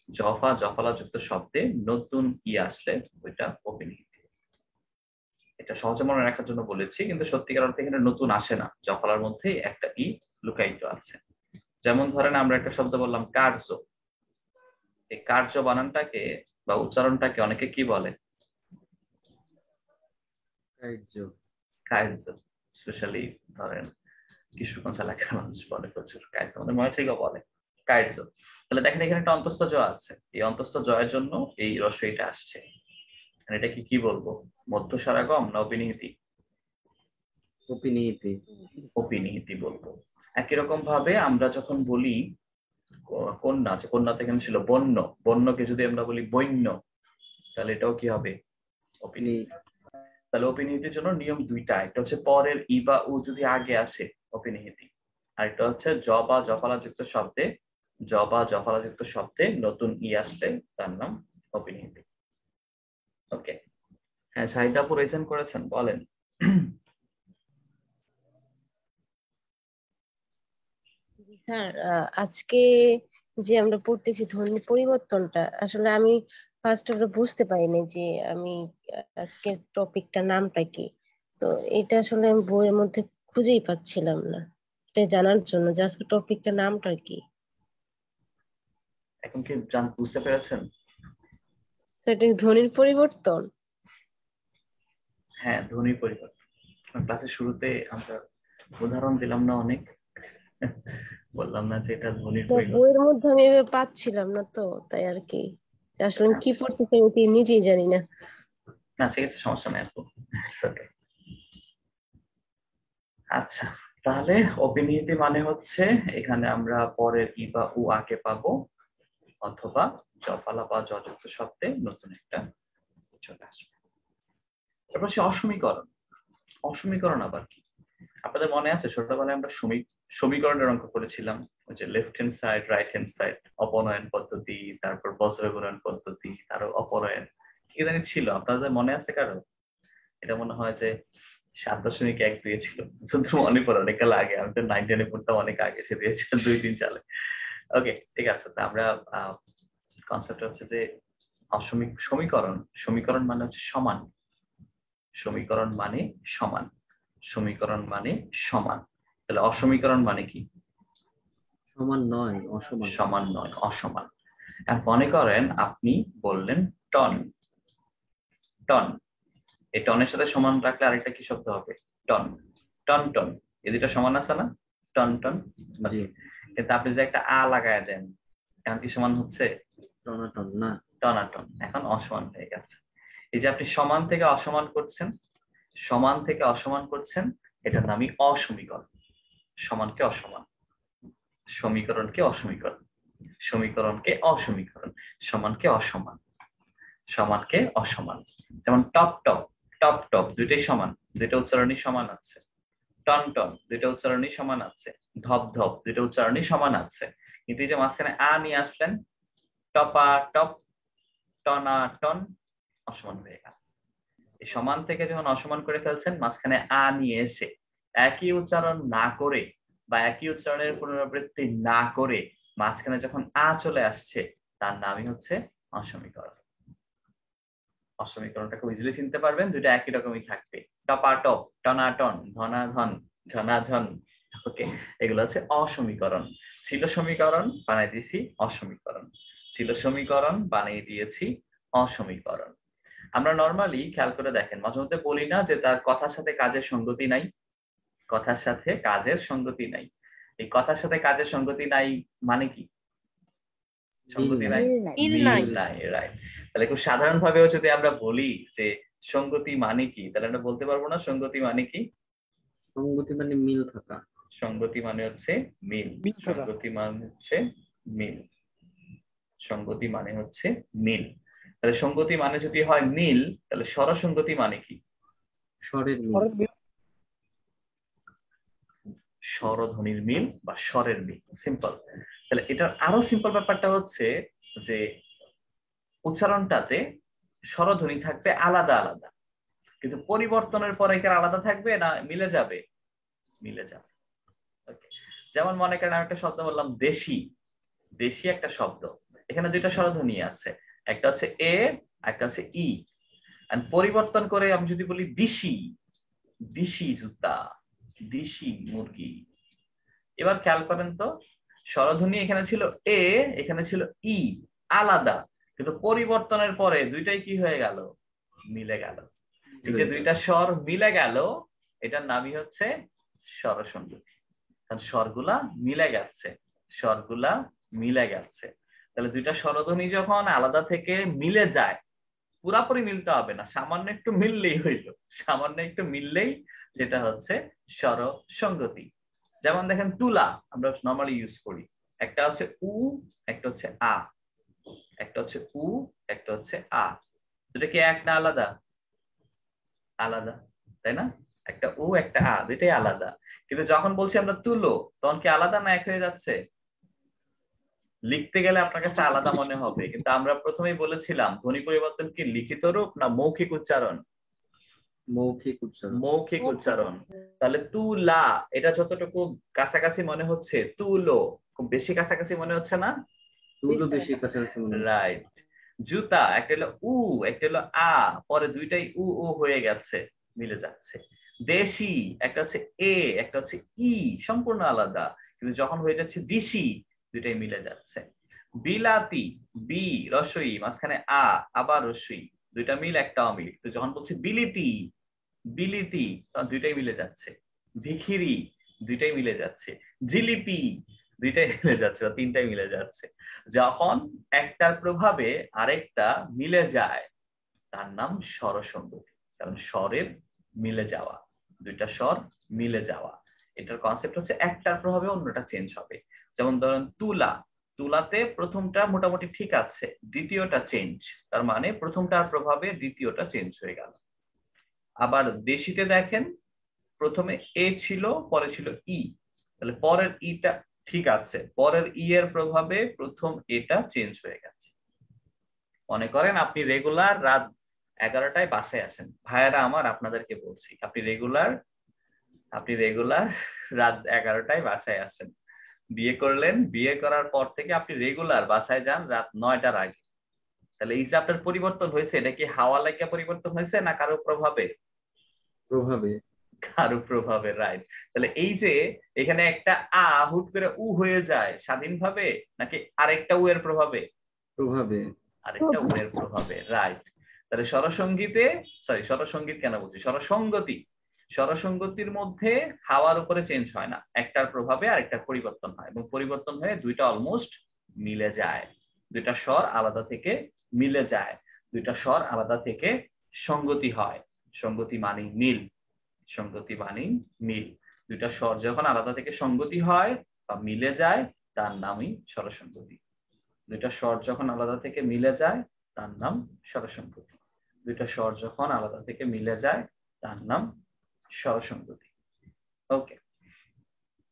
জ বা জফলাযুক্ত শব্দে নতুন ই আসলে ওইটা অপিনিহিতি। এটা সহজে মনে রাখার জন্য বলেছি, কিন্তু সত্যিকার অর্থে এখানে নতুন আসে না, জফলার মধ্যে একটা ই লুকায়িত আছে। যেমন ধরেন আমরা একটা শব্দ বললাম কার্য, এই কার্য বানানটাকে বা উচ্চারণটাকে অনেকে কি বলে? কার্য। কার্য, স্পেশালি ধরেন কিশোরগঞ্জ এলাকার মানুষ বলে প্রচুর কার্য, আমাদের ময়ূরীও বলে কার্য। তাহলে দেখেন এখানে একটা অন্তস্থ জ আছে, এই অন্তস্থ জয়ের জন্য এই রস্বইটা আসছে। এটা কি বলবো, মধ্য স্বরাগম না অপিনিহিতি? অপিনিহিতি। অপিনিহিতি বলবো। একই রকম ভাবে আমরা যখন বলি কন্যা আছে, কন্যা থেকে ছিল বন্য, বন্যকে যদি আমরা বলি বৈন্য, তাহলে এটাও কি হবে, অপিনিহিতি। তাহলে অপিনিহিতির জন্য নিয়ম দুইটা, একটা হচ্ছে পরের ই বা উ যদি আগে আসে অপিনিহিতি, আর একটা হচ্ছে জ বা জফলাযুক্ত শব্দে, জ বা জফলাযুক্ত শব্দে নতুন ই আসলে তার নাম অপিনিহিতি। ওকে, হ্যাঁ শাহিদা আপু রেজেন করেছেন, বলেন। স্যার, আজকে যে আমরা পড়তেছি ধ্বনি পরিবর্তনটা, আসলে আমি ফার্স্ট অফ বুঝতে পারিনি যে আমি আজকের টপিকটার নামটা কি। তো এটা আসলে আমি বইয়ের মধ্যে খুঁজেই পাচ্ছিলাম না, এটা জানার জন্য যে আজকে টপিকটার নামটা কি। এখন কি বুঝতে পেরেছেন? তো এটা ধ্বনির পরিবর্তন। হ্যাঁ, ধ্বনি পরিবর্তন। ক্লাসের শুরুতে আমরা উদাহরণ দিলাম না অনেক, বললাম না যে এটা ধ্বনির পরিবর্তন। বইয়ের মধ্যে আমি এভাবে পাচ্ছিলাম না, তো তাই আর কি, আসলে আমি কি পড়তেছি আমি নিজেই জানি না। না ঠিক আছে, সমস্যা নেই আপু। আচ্ছা, তাহলে অপিনিহিতি মানে হচ্ছে এখানে আমরা পরের ই বা উ আগে পাবো, অথবা জফলা বা যযুক্ত শব্দে নতুন একটা চলে আসবে। তারপর হচ্ছে অসমীকরণ। অসমীকরণ আবার কি? আপনাদের মনে আছে ছোটবেলায় আমরা সমীকরণের অঙ্ক করেছিলাম, ওই যে left hand side, right hand side, অপনয়ন পদ্ধতি, তারপর বজ্রগুণন পদ্ধতি, তারও অপনয়ন, কি জানি ছিল, আপনাদের মনে আছে কারো? এটা মনে হয় যে 7.1 দিয়েছিল, শুধু মনে পড়ে অনেককাল আগে, আমি তো 9 10-এ পড়তাম, অনেক আগে সে দিয়েছিল 2-3 সালে। ওকে ঠিক আছে, তা আমরা কনসেপ্ট হচ্ছে যে সমীকরণ, সমীকরণ মানে হচ্ছে সমান, সমীকরণ মানে সমান, সমীকরণ মানে সমান। তাহলে অসমীকরণ মানে কি? সমান নয়, অসমান। সমান নয়, অসমান। আর মনে করেন আপনি বললেন টন, টন, এই টনের সাথে সমান রাখলে আরেকটা কি শব্দ হবে? টন, টন টন, এই দুটা সমান আছে না? টন টন। কিন্তু আপনি যদি একটা আ লাগায় দেন, এখন কি সমান হচ্ছে? টনাটন না, টনাটন, এখন অসমান হয়ে গেছে। এই যে আপনি সমান থেকে অসমান করছেন, সমান থেকে অসমান করছেন, এটার নামই অসমীকরণ। সমানকে অসমান, সমীকরণকে অসমীকরণ, সমীকরণকে অসমীকরণ, সমানকে অসমান, সমানকে অসমান। যেমন টপ টপ, টপ টপ দুইটাই সমান, দুইটা উচ্চারণই সমান আছে। টন টন দুইটা উচ্চারণই সমান আছে। ধপ ধপ দুইটা উচ্চারণই সমান আছে। কিন্তু এই যে মাঝখানে আ নিয়ে আসলেন, টপা টপ, টনা টন, অসমান হয়ে গেল। এই সমান থেকে যখন অসমান করে ফেলছেন, মাঝখানে আ নিয়ে এসে একই উচ্চারণ না করে বা একই উচ্চারণের পুনরাবৃত্তি না করে মাঝখানে যখন আ চলে আসছে, তার নামই হচ্ছে অসমীকরণ। অসমীকরণটা খুব ইজিলি চিনতে পারবেন, দুইটা একই রকমই থাকবে, টপাটপ, টনাটন, ধনাধন, ঝনাঝন। ওকে, এগুলো হচ্ছে অসমীকরণ। ছিল সমীকরণ বানাই দিয়েছি অসমীকরণ, ছিল সমীকরণ বানিয়ে দিয়েছি অসমীকরণ। আমরা নরমালি খেয়াল করে দেখেন, মাঝে মধ্যে বলি না যে তার কথার সাথে কাজের সঙ্গতি নাই, কথার সাথে কাজের সঙ্গতি নাই। এই কথার সাথে কাজের সঙ্গতি নাই মানে কি? সঙ্গতি নাই, মিল মিল নাই। নাই, রাইট। তাহলে খুব সাধারণ ভাবেও যদি আমরা বলি যে সঙ্গতি মানে কি, তাহলে আমরা বলতে পারবো না সঙ্গতি মানে কি? সঙ্গতি মানে মিল থাকা। সঙ্গতি মানে হচ্ছে মিল, সঙ্গতি মানে হচ্ছে মিল, সঙ্গতি মানে হচ্ছে মিল। তাহলে সঙ্গতি মানে যদি হয় মিল, তাহলে স্বরসঙ্গতি মানে কি? স্বরের মিল। স্বরধ্বনির মিল বা স্বরের মিল, সিম্পল। তাহলে এটার আরো সিম্পল ব্যাপারটা হচ্ছে যে উচ্চারণটাতে স্বরধ্বনি থাকবে আলাদা আলাদা, কিন্তু পরিবর্তনের পরে কি আলাদা থাকবে না মিলে যাবে? মিলে যাবে। যেমন মনে করেন আমি একটা শব্দ বললাম দেশি, দেশি একটা শব্দ, এখানে দুইটা স্বরধ্বনি আছে, একটা হচ্ছে এ, একটা হচ্ছে ই। পরিবর্তন করে আমি যদি বলি দিশি, দিশি জুতা, দিশি মুরগি, এবার খেয়াল করেন তো, স্বরধ্বনি এখানে ছিল এ, এখানে ছিল ই, আলাদা, কিন্তু পরিবর্তনের পরে দুইটাই কি হয়ে গেল? মিলে গেল। এই যে দুইটা স্বর মিলে গেল, এটার নামই হচ্ছে স্বরসঙ্গতি। কারণ স্বরগুলা মিলে গেছে, স্বরগুলা মিলে গেছে। তাহলে দুইটা স্বরধ্বনি যখন আলাদা থেকে মিলে যায়, পুরাপুরি মিলতে হবে না, সামান্য একটু মিললেই হইল, সামান্য একটু মিললেই যেটা হচ্ছে স্বরসঙ্গতি। যেমন দেখেন তুলা আমরা নরমালি ইউজ করি, একটা হচ্ছে উ, একটা হচ্ছে আ, একটা হচ্ছে উ, একটা হচ্ছে আ। দুটা কি এক না আলাদা? আলাদা, তাই না? একটা উ একটা আ, দুইটাই আলাদা। কিন্তু যখন বলছি আমরা তুলো, তখন কি আলাদা না এক হয়ে যাচ্ছে? লিখতে গেলে আপনার কাছে আলাদা মনে হবে, কিন্তু আমরা প্রথমেই বলেছিলাম ধ্বনি পরিবর্তন কি লিখিত রূপ না মৌখিক উচ্চারণ? মৌখিক উচ্চারণ। মৌখিক উচ্চারণ। তাহলে তুলা, এটা যতটুকু কাছাকাছি মনে হচ্ছে, তুলো খুব বেশি কাছাকাছি মনে হচ্ছে না? তুলো বেশি কাছাকাছি মনে হচ্ছে। রাইট। জুতা, একটা হলো উ, একটা হলো আ, পরে দুইটাই উ উ হয়ে গেছে, মিলে যাচ্ছে। দেশি, একটা হচ্ছে এ, একটা হচ্ছে ই, সম্পূর্ণ আলাদা, কিন্তু যখন হয়ে যাচ্ছে দিশি, দুইটাই মিলে যাচ্ছে। বিলাতি, বি রস্বই, মাঝখানে আ, আবার রস্বই, দুইটা মিল একটা অমিল। তো যখন বলছি বিলিতি, বিলিতি, তখন দুইটাই মিলে যাচ্ছে। ভিখিরি, দুইটাই মিলে যাচ্ছে। জিলিপি, দুইটাই মিলে যাচ্ছে বা তিনটাই মিলে যাচ্ছে। যখন একটার প্রভাবে আরেকটা মিলে যায়, তার নাম স্বরসঙ্গতি। কারণ স্বরের মিলে যাওয়া, দুইটা স্বর মিলে যাওয়া, এটার কনসেপ্ট হচ্ছে একটার প্রভাবে অন্যটা চেঞ্জ হবে। যেমন ধরেন তুলা, তুলাতে প্রথমটা মোটামুটি ঠিক আছে, দ্বিতীয়টা চেঞ্জ, তার মানে প্রথমটার প্রভাবে দ্বিতীয়টা চেঞ্জ হয়ে গেল। আবার দেশিতে দেখেন প্রথমে এ ছিল, পরে ছিল ই, তাহলে পরের ইটা ঠিক আছে, পরের ই এর প্রভাবে প্রথম এটা চেঞ্জ হয়ে গেছে। মনে করেন আপনি রেগুলার রাত 11টায় বাসায় আসেন, ভাইয়েরা আমার আপনাদেরকে বলছি, আপনি রেগুলার রাত 11টায় বাসায় আসেন, বিয়ে করলেন, বিয়ে করার পর থেকে আপনি রেগুলার বাসায় যান রাত 9টার আগে। তাহলে এই যে আপনার পরিবর্তন হয়েছে, এটা কি হাওয়া লাগিয়া পরিবর্তন হয়েছে না কারো প্রভাবে? প্রভাবে। কারো প্রভাবে, রাইট। তাহলে এই যে এখানে একটা আ হুট করে উ হয়ে যায় স্বাধীনভাবে, নাকি আরেকটা উ এর প্রভাবে? প্রভাবে। আরেকটা উ এর প্রভাবে, রাইট। তাহলে স্বরসঙ্গীতে, স্বরসঙ্গীত কেন বলছি, স্বরসঙ্গতি, স্বরসঙ্গতির মধ্যে হাওয়ার উপরে চেঞ্জ হয় না, একটার প্রভাবে আরেকটার পরিবর্তন হয়, এবং পরিবর্তন হয়ে দুইটা অলমোস্ট মিলে যায়। দুইটা স্বর আলাদা থেকে মিলে যায়, দুইটা স্বর আলাদা থেকে সঙ্গতি হয়। সঙ্গতি মানে মিল, সঙ্গতি মানে মিল। দুইটা স্বর যখন আলাদা থেকে সঙ্গতি হয় বা মিলে যায়, তার নামই স্বরসঙ্গতি। দুইটা স্বর যখন আলাদা থেকে মিলে যায়, তার নাম স্বরসঙ্গতি। দুইটা স্বর যখন আলাদা থেকে মিলে যায়, তার নাম স্বরসঙ্গতি। ওকে,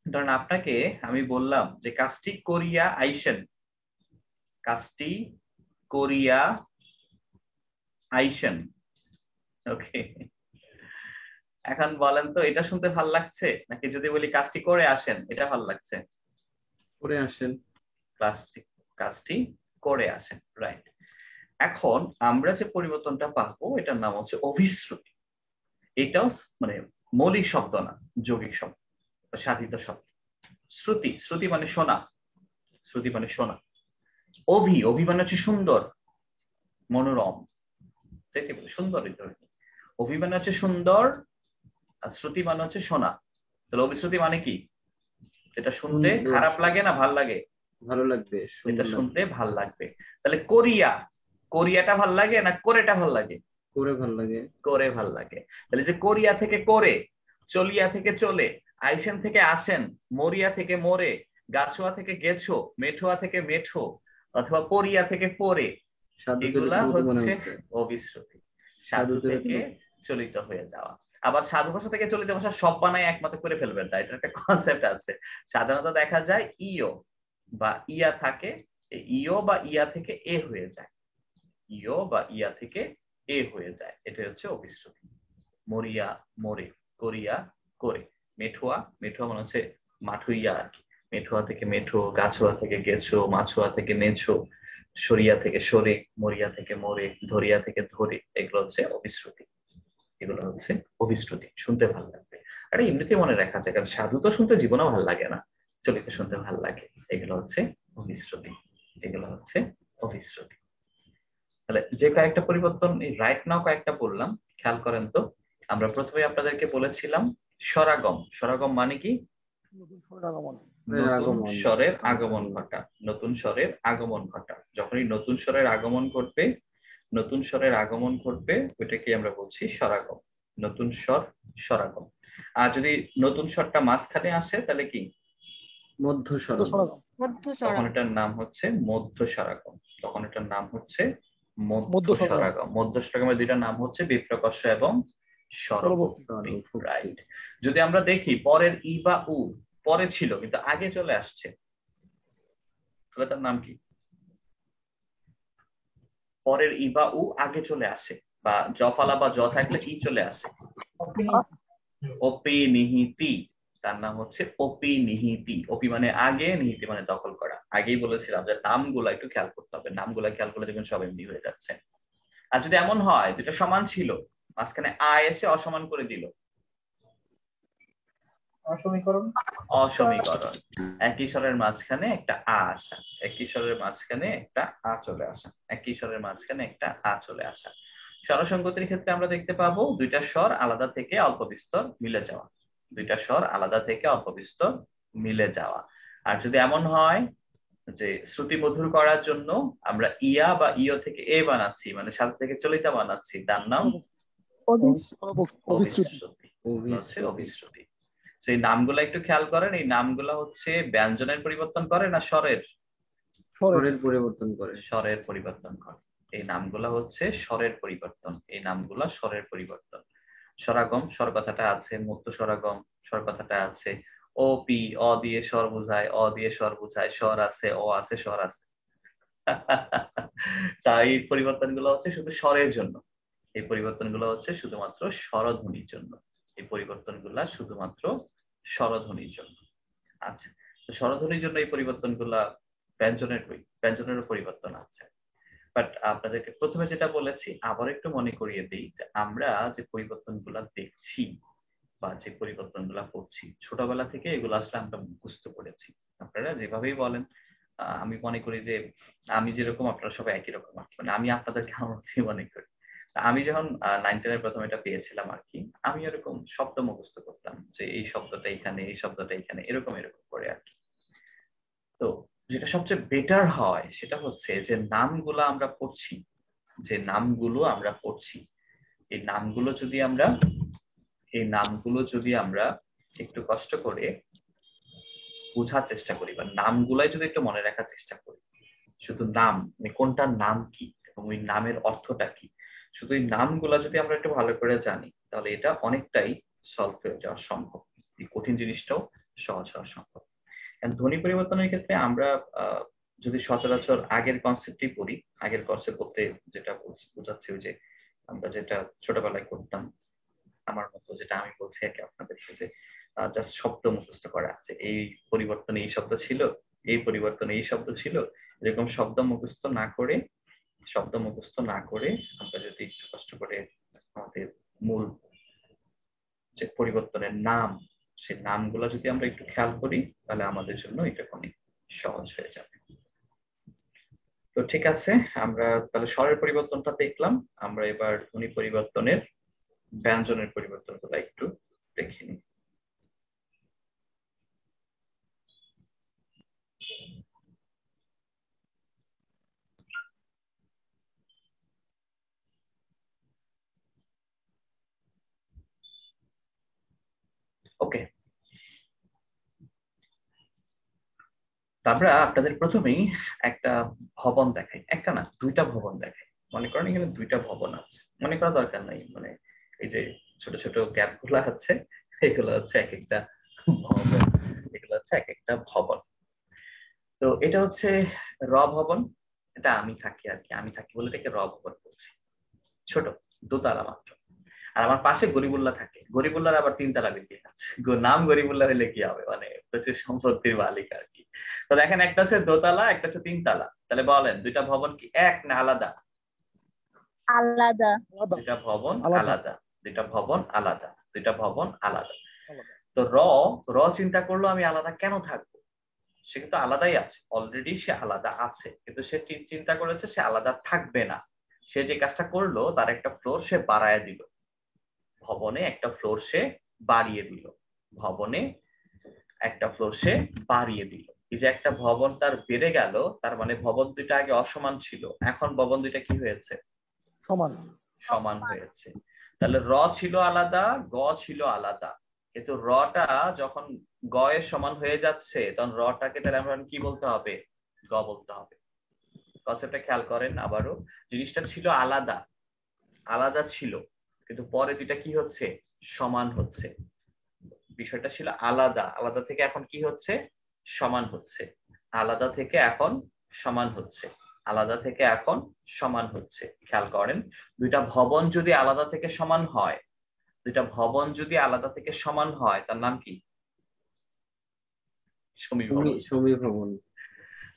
ধরেন আপনাকে আমি বললাম যে কাজটি করিয়া আইসেন, কাজটি করিয়া আইসেন। ওকে, এখন বলেন তো এটা শুনতে ভাল লাগছে, নাকি যদি বলি কাজটি করে আসেন এটা ভাল লাগছে? করে আসেন। কাজটি করে আসেন, রাইট। এখন আমরা যে পরিবর্তনটা পাবো এটার নাম হচ্ছে অভিশ্রুতি। এটাও মানে মৌলিক শব্দ না, যৌগিক শব্দ, সাধিত শব্দ। শ্রুতি, শ্রুতি মানে শোনা, শ্রুতি মানে শোনা। অভি মানে হচ্ছে সুন্দর, মনোরম, সুন্দর। অভি মানে হচ্ছে সুন্দর, আর শ্রুতি মানে হচ্ছে শোনা। তাহলে অভিশ্রুতি মানে কি? যেটা শুনতে খারাপ লাগে না ভাল লাগে? ভালো লাগবে, এটা শুনতে ভাল লাগবে। তাহলে কোরিয়া, কোরিয়াটা ভাল লাগে না কোরেটা ভাল লাগে? করে ভাল লাগে। করে ভাল লাগে। তাহলে যে কোরিয়া থেকে করে, চলিয়া থেকে চলে, আইসেন থেকে আসেন, মরিয়া থেকে মরে, গাছুয়া থেকে গেছো, মেঠোয়া থেকে মেঠো, অথবা পরিয়া থেকে পরে, এগুলা হচ্ছে অভিশ্রুতি, সাধু থেকে চলিত হয়ে যাওয়া। আবার সাধু ভাষা থেকে চলিত ভাষা সব বানায় একমত করে ফেলবেন না, এটা একটা কনসেপ্ট আছে। সাধারণত দেখা যায় ইও বা ইয়া থাকে, ইও বা ইয়া থেকে এ হয়ে যায়, ইও বা ইয়া থেকে এ হয়ে যায়, এটা হচ্ছে অভিশ্রুতি। মরিয়া মরে, করিয়া করে, মেঠোয়া, মেঠোয়া মানে হচ্ছে মাঠুইয়া আর কি, মেঠোয়া থেকে মেঠো, গাছুয়া থেকে গেছো, মাছুয়া থেকে নেছো, সরিয়া থেকে সরে, মরিয়া থেকে মরে, ধরিয়া থেকে ধরে, এগুলো হচ্ছে অভিশ্রুতি। এগুলো হচ্ছে অভিশ্রুতি, শুনতে ভালো লাগবে। আর এমনিতে মনে রাখা যায়, কারণ সাধু তো শুনতে জীবনেও ভালো লাগে না, চলিতে শুনতে ভালো লাগে। এগুলো হচ্ছে অভিশ্রুতি, এগুলো হচ্ছে অভিশ্রুতি। তাহলে যে কয়েকটা পরিবর্তন রাইট নাও কয়েকটা বললাম, খেয়াল করেন তো, আমরা প্রথমে আপনাদেরকে বলেছিলাম স্বরাগম। স্বরাগম মানে কি? নতুন স্বরের আগমন ঘটা। নতুন স্বরের আগমন ঘটা। যখনই নতুন স্বরের আগমন ঘটবে, নতুন স্বরের আগমন ঘটবে, ওইটাকে আমরা বলছি স্বরাগম। নতুন স্বর স্বরাগম। আর যদি নতুন স্বরটা মাঝখানে আসে তাহলে কি? মধ্য স্বরাগম। মধ্য তখন স্বরাগম। এটার নাম হচ্ছে মধ্য স্বরাগম। তখন এটার নাম হচ্ছে মধ্য স্বরাগম। মধ্য স্বরাগমের দুইটা নাম হচ্ছে বিপ্রকর্ষ এবং স্বরবর্তী। রাইট। যদি আমরা দেখি পরের ই বা উ পরে ছিল কিন্তু আগে চলে আসছে, তাহলে তার নাম কি? পরের ই বা উ আগে চলে আসে, বা জফালা বা জ থাকলে ই চলে আসে। অপি নিহিতি, তার নাম হচ্ছে অপি নিহিতি। অপি মানে আগে, নিহিতি মানে দখল করা। আগেই বলেছিলাম যে নামগুলা একটু খেয়াল করতে হবে, নামগুলা খেয়াল করলে দেখবেন সব এমনি হয়ে যাচ্ছে। আর যদি এমন হয় দুটো সমান ছিল, মাঝখানে আ এসে অসমান করে দিল, অসমীকরণ। অসমীকরণ। একই স্বরের মাঝখানে একটা আ আসা, একই স্বরের মাঝখানে একটা আ চলে আসা, একই স্বরের মাঝখানে একটা আ চলে আসা। স্বরসংগতির ক্ষেত্রে আমরা দেখতে পাবো দুইটা স্বর আলাদা থেকে অল্প বিস্তর মিলে যাওয়া, দুইটা স্বর আলাদা থেকে অল্প বিস্তর মিলে যাওয়া। আর যদি এমন হয় যে শ্রুতি মধুর করার জন্য আমরা ইয়া বা ইয় থেকে এ বানাচ্ছি, মানে সাথে থেকে চলিতা বানাচ্ছি, তার নাম অভিশ্রুতি। হচ্ছে অভিশ্রুতি। সেই নামগুলো একটু খেয়াল করেন, এই নামগুলো হচ্ছে ব্যঞ্জনের পরিবর্তন করে না স্বরের? স্বরের পরিবর্তন করে। স্বরের পরিবর্তন করে। এই নামগুলো হচ্ছে স্বরের পরিবর্তন, এই নামগুলো স্বরের পরিবর্তন। স্বরাগম, স্বর কথাটা আছে। মধ্য স্বরাগম, স্বর কথাটা আছে। ও পি, অ দিয়ে স্বর বোঝায়, অ দিয়ে স্বর বোঝায়, স্বর আছে, অ আছে, স্বর আছে। তাই এই পরিবর্তনগুলো হচ্ছে শুধু স্বরের জন্য, এই পরিবর্তনগুলো হচ্ছে শুধুমাত্র স্বরধ্বনির জন্য, এই পরিবর্তনগুলা শুধুমাত্র স্বরধ্বনির জন্য। আচ্ছা, তো স্বরধ্বনির জন্য এই পরিবর্তনগুলা, ব্যঞ্জনেরও পরিবর্তন আছে। বাট আপনাদেরকে প্রথমে যেটা বলেছি আবার একটু মনে করিয়ে দিই, যে আমরা যে পরিবর্তনগুলা দেখছি বা যে পরিবর্তনগুলা করছি, ছোটবেলা থেকে এগুলো আসলে আমরা মুখস্থ করেছি। আপনারা যেভাবেই বলেন, আমি মনে করি যে আমি যেরকম আপনারা সবাই একই রকম আর কি, মানে আমি আপনাদেরকে আমার মতোই মনে করি। আমি যখন 9-10 প্রথম এটা পেয়েছিলাম আর কি, আমি এরকম শব্দ মুখস্থ করতাম যে এই শব্দটা এখানে, এই শব্দটা এখানে, এরকম এরকম করে আর কি। তো যেটা সবচেয়ে বেটার হয় সেটা হচ্ছে যে নামগুলো আমরা পড়ছি, যে নামগুলো আমরা পড়ছি, এই নামগুলো যদি আমরা, এই নামগুলো যদি আমরা একটু কষ্ট করে বোঝার চেষ্টা করি, বা নামগুলাই যদি একটু মনে রাখার চেষ্টা করি, শুধু নাম মানে কোনটার নাম কি এবং ওই নামের অর্থটা কি, শুধু এই নামগুলা যদি আমরা একটু ভালো করে জানি, তাহলে এটা অনেকটাই সলভ হয়ে যাওয়া সম্ভব, এই কঠিন জিনিসটাও সহজ হওয়া সম্ভব। ধ্বনি পরিবর্তনের ক্ষেত্রে আমরা যদি সচরাচর আগের কনসেপ্টই পড়ি, আগের কনসেপ্ট বলতে যেটা বোঝাচ্ছে ওই যে আমরা যেটা ছোটবেলায় করতাম, আমার মতো যেটা আমি বলছি আর কি আপনাদেরকে, যে জাস্ট শব্দ মুখস্থ করা আছে, এই পরিবর্তনে এই শব্দ ছিল, এই পরিবর্তনে এই শব্দ ছিল, এরকম শব্দ মুখস্থ না করে, শব্দ মুখস্থ না করে আমরা যদি একটু কষ্ট করে আমাদের মূল যে পরিবর্তনের নাম, সেই নামগুলো যদি আমরা একটু খেয়াল করি, তাহলে আমাদের জন্য এটা অনেক সহজ হয়ে যাবে। তো ঠিক আছে, আমরা তাহলে স্বরের পরিবর্তনটা দেখলাম, আমরা এবার ধ্বনি পরিবর্তনের, ব্যঞ্জনের পরিবর্তনগুলো একটু দেখে নিই। ওকে, আমরা আপনাদের প্রথমেই একটা ভবন দেখাই, একটা না দুইটা ভবন দেখাই। মনে করেন এখানে দুইটা ভবন আছে, মনে করা দরকার নাই, মানে এই যে ছোট ছোট গ্যাপ গুলো আছে, এগুলো হচ্ছে এক একটা ভবন, এগুলো হচ্ছে এক একটা ভবন। তো এটা হচ্ছে র ভবন, এটা আমি থাকি আর কি, আমি থাকি বলে এটাকে র ভবন বলছি, ছোট দোতলা মাত্র। আর আমার পাশে গরিবুল্লাহ থাকে, গরিবুল্লাহর আবার 3 তলা বিল্ডিং আছে, নাম গরিবুল্লাহ হলে কি হবে, মানে প্রচুর সম্পত্তির মালিক আর কি। তো দেখেন একটা হচ্ছে দোতলা, একটা হচ্ছে 3 তলা, তাহলে বলেন দুইটা ভবন কি এক না আলাদা? আলাদা। দুইটা ভবন আলাদা, দুইটা ভবন আলাদা, দুইটা ভবন আলাদা। তো র, র চিন্তা করলো আমি আলাদা কেন থাকবো, সে কিন্তু আলাদাই আছে, অলরেডি সে আলাদা আছে, কিন্তু সে চিন্তা করেছে সে আলাদা থাকবে না। সে যে কাজটা করলো তার একটা ফ্লোর সে বাড়ায় দিল, ভবনে একটা ফ্লোর সে বাড়িয়ে দিল, ভবনে একটা ফ্লোর সে বাড়িয়ে দিল। এই যে একটা ভবন তার বেড়ে গেল, তার মানে ভবন দুইটা আগে অসমান ছিল, এখন ভবন দুইটা কি হয়েছে? সমান। সমান হয়েছে। তাহলে র ছিল আলাদা, গ ছিল আলাদা, কিন্তু রটা যখন গ এর সমান হয়ে যাচ্ছে তখন রটাকে তাহলে আমরা কি বলতে হবে? গ বলতে হবে। কনসেপ্টটা খেয়াল করেন আবারও, জিনিসটা ছিল আলাদা, আলাদা ছিল, কিন্তু পরে দুইটা কি হচ্ছে? সমান হচ্ছে। বিষয়টা ছিল আলাদা, আলাদা থেকে এখন কি হচ্ছে? সমান হচ্ছে। আলাদা থেকে এখন সমান হচ্ছে, আলাদা থেকে এখন সমান হচ্ছে। খেয়াল করেন, দুইটা ভবন যদি আলাদা থেকে সমান হয়, দুইটা ভবন যদি আলাদা থেকে সমান হয় তার নাম কি? সমীভবন। সমীভবন।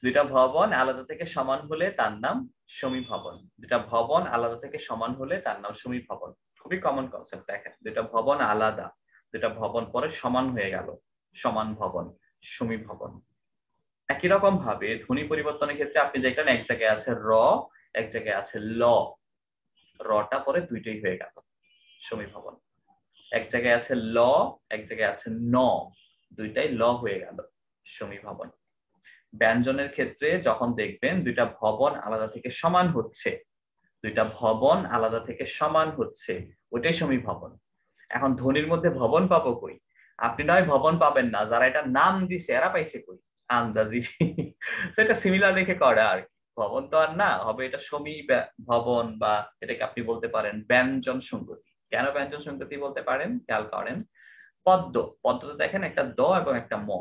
দুইটা ভবন আলাদা থেকে সমান হলে তার নাম সমীভবন। দুইটা ভবন আলাদা থেকে সমান হলে তার নাম সমীভবন। খুবই কমন কনসেপ্ট। দেখেন, দুইটা ভবন আলাদা, দুইটা ভবন পরে সমান হয়ে গেল, সমান ভবন, সমীভবন। একই রকম ভাবে ধ্বনি পরিবর্তনের ক্ষেত্রে আপনি দেখলেন এক জায়গায় আছে র, এক জায়গায় আছে ল, রটা পরে দুইটাই হয়ে গেল সমীভবন। এক জায়গায় আছে ল, এক জায়গায় আছে ন, দুইটাই ল হয়ে গেল সমীভবন। ব্যঞ্জনের ক্ষেত্রে যখন দেখবেন দুইটা ভবন আলাদা থেকে সমান হচ্ছে, দুইটা ভবন আলাদা থেকে সমান হচ্ছে, ওইটাই সমীভবন। এখন ধ্বনির মধ্যে ভবন পাবো কই? আপনি নয় ভবন পাবেন না, যারা এটা নাম দিছে এরা পাইছে কই? আন্দাজি। এটা সিমিলার রেখে করে আর কি। ভবন তো আর না, হবে এটা সমী ভবন, বা এটাকে আপনি বলতে পারেন ব্যঞ্জন সংগতি। কেন ব্যঞ্জন সংগতি বলতে পারেন? খেয়াল করেন, পদ্ম, পদ্মতে দেখেন একটা দ এবং একটা ম,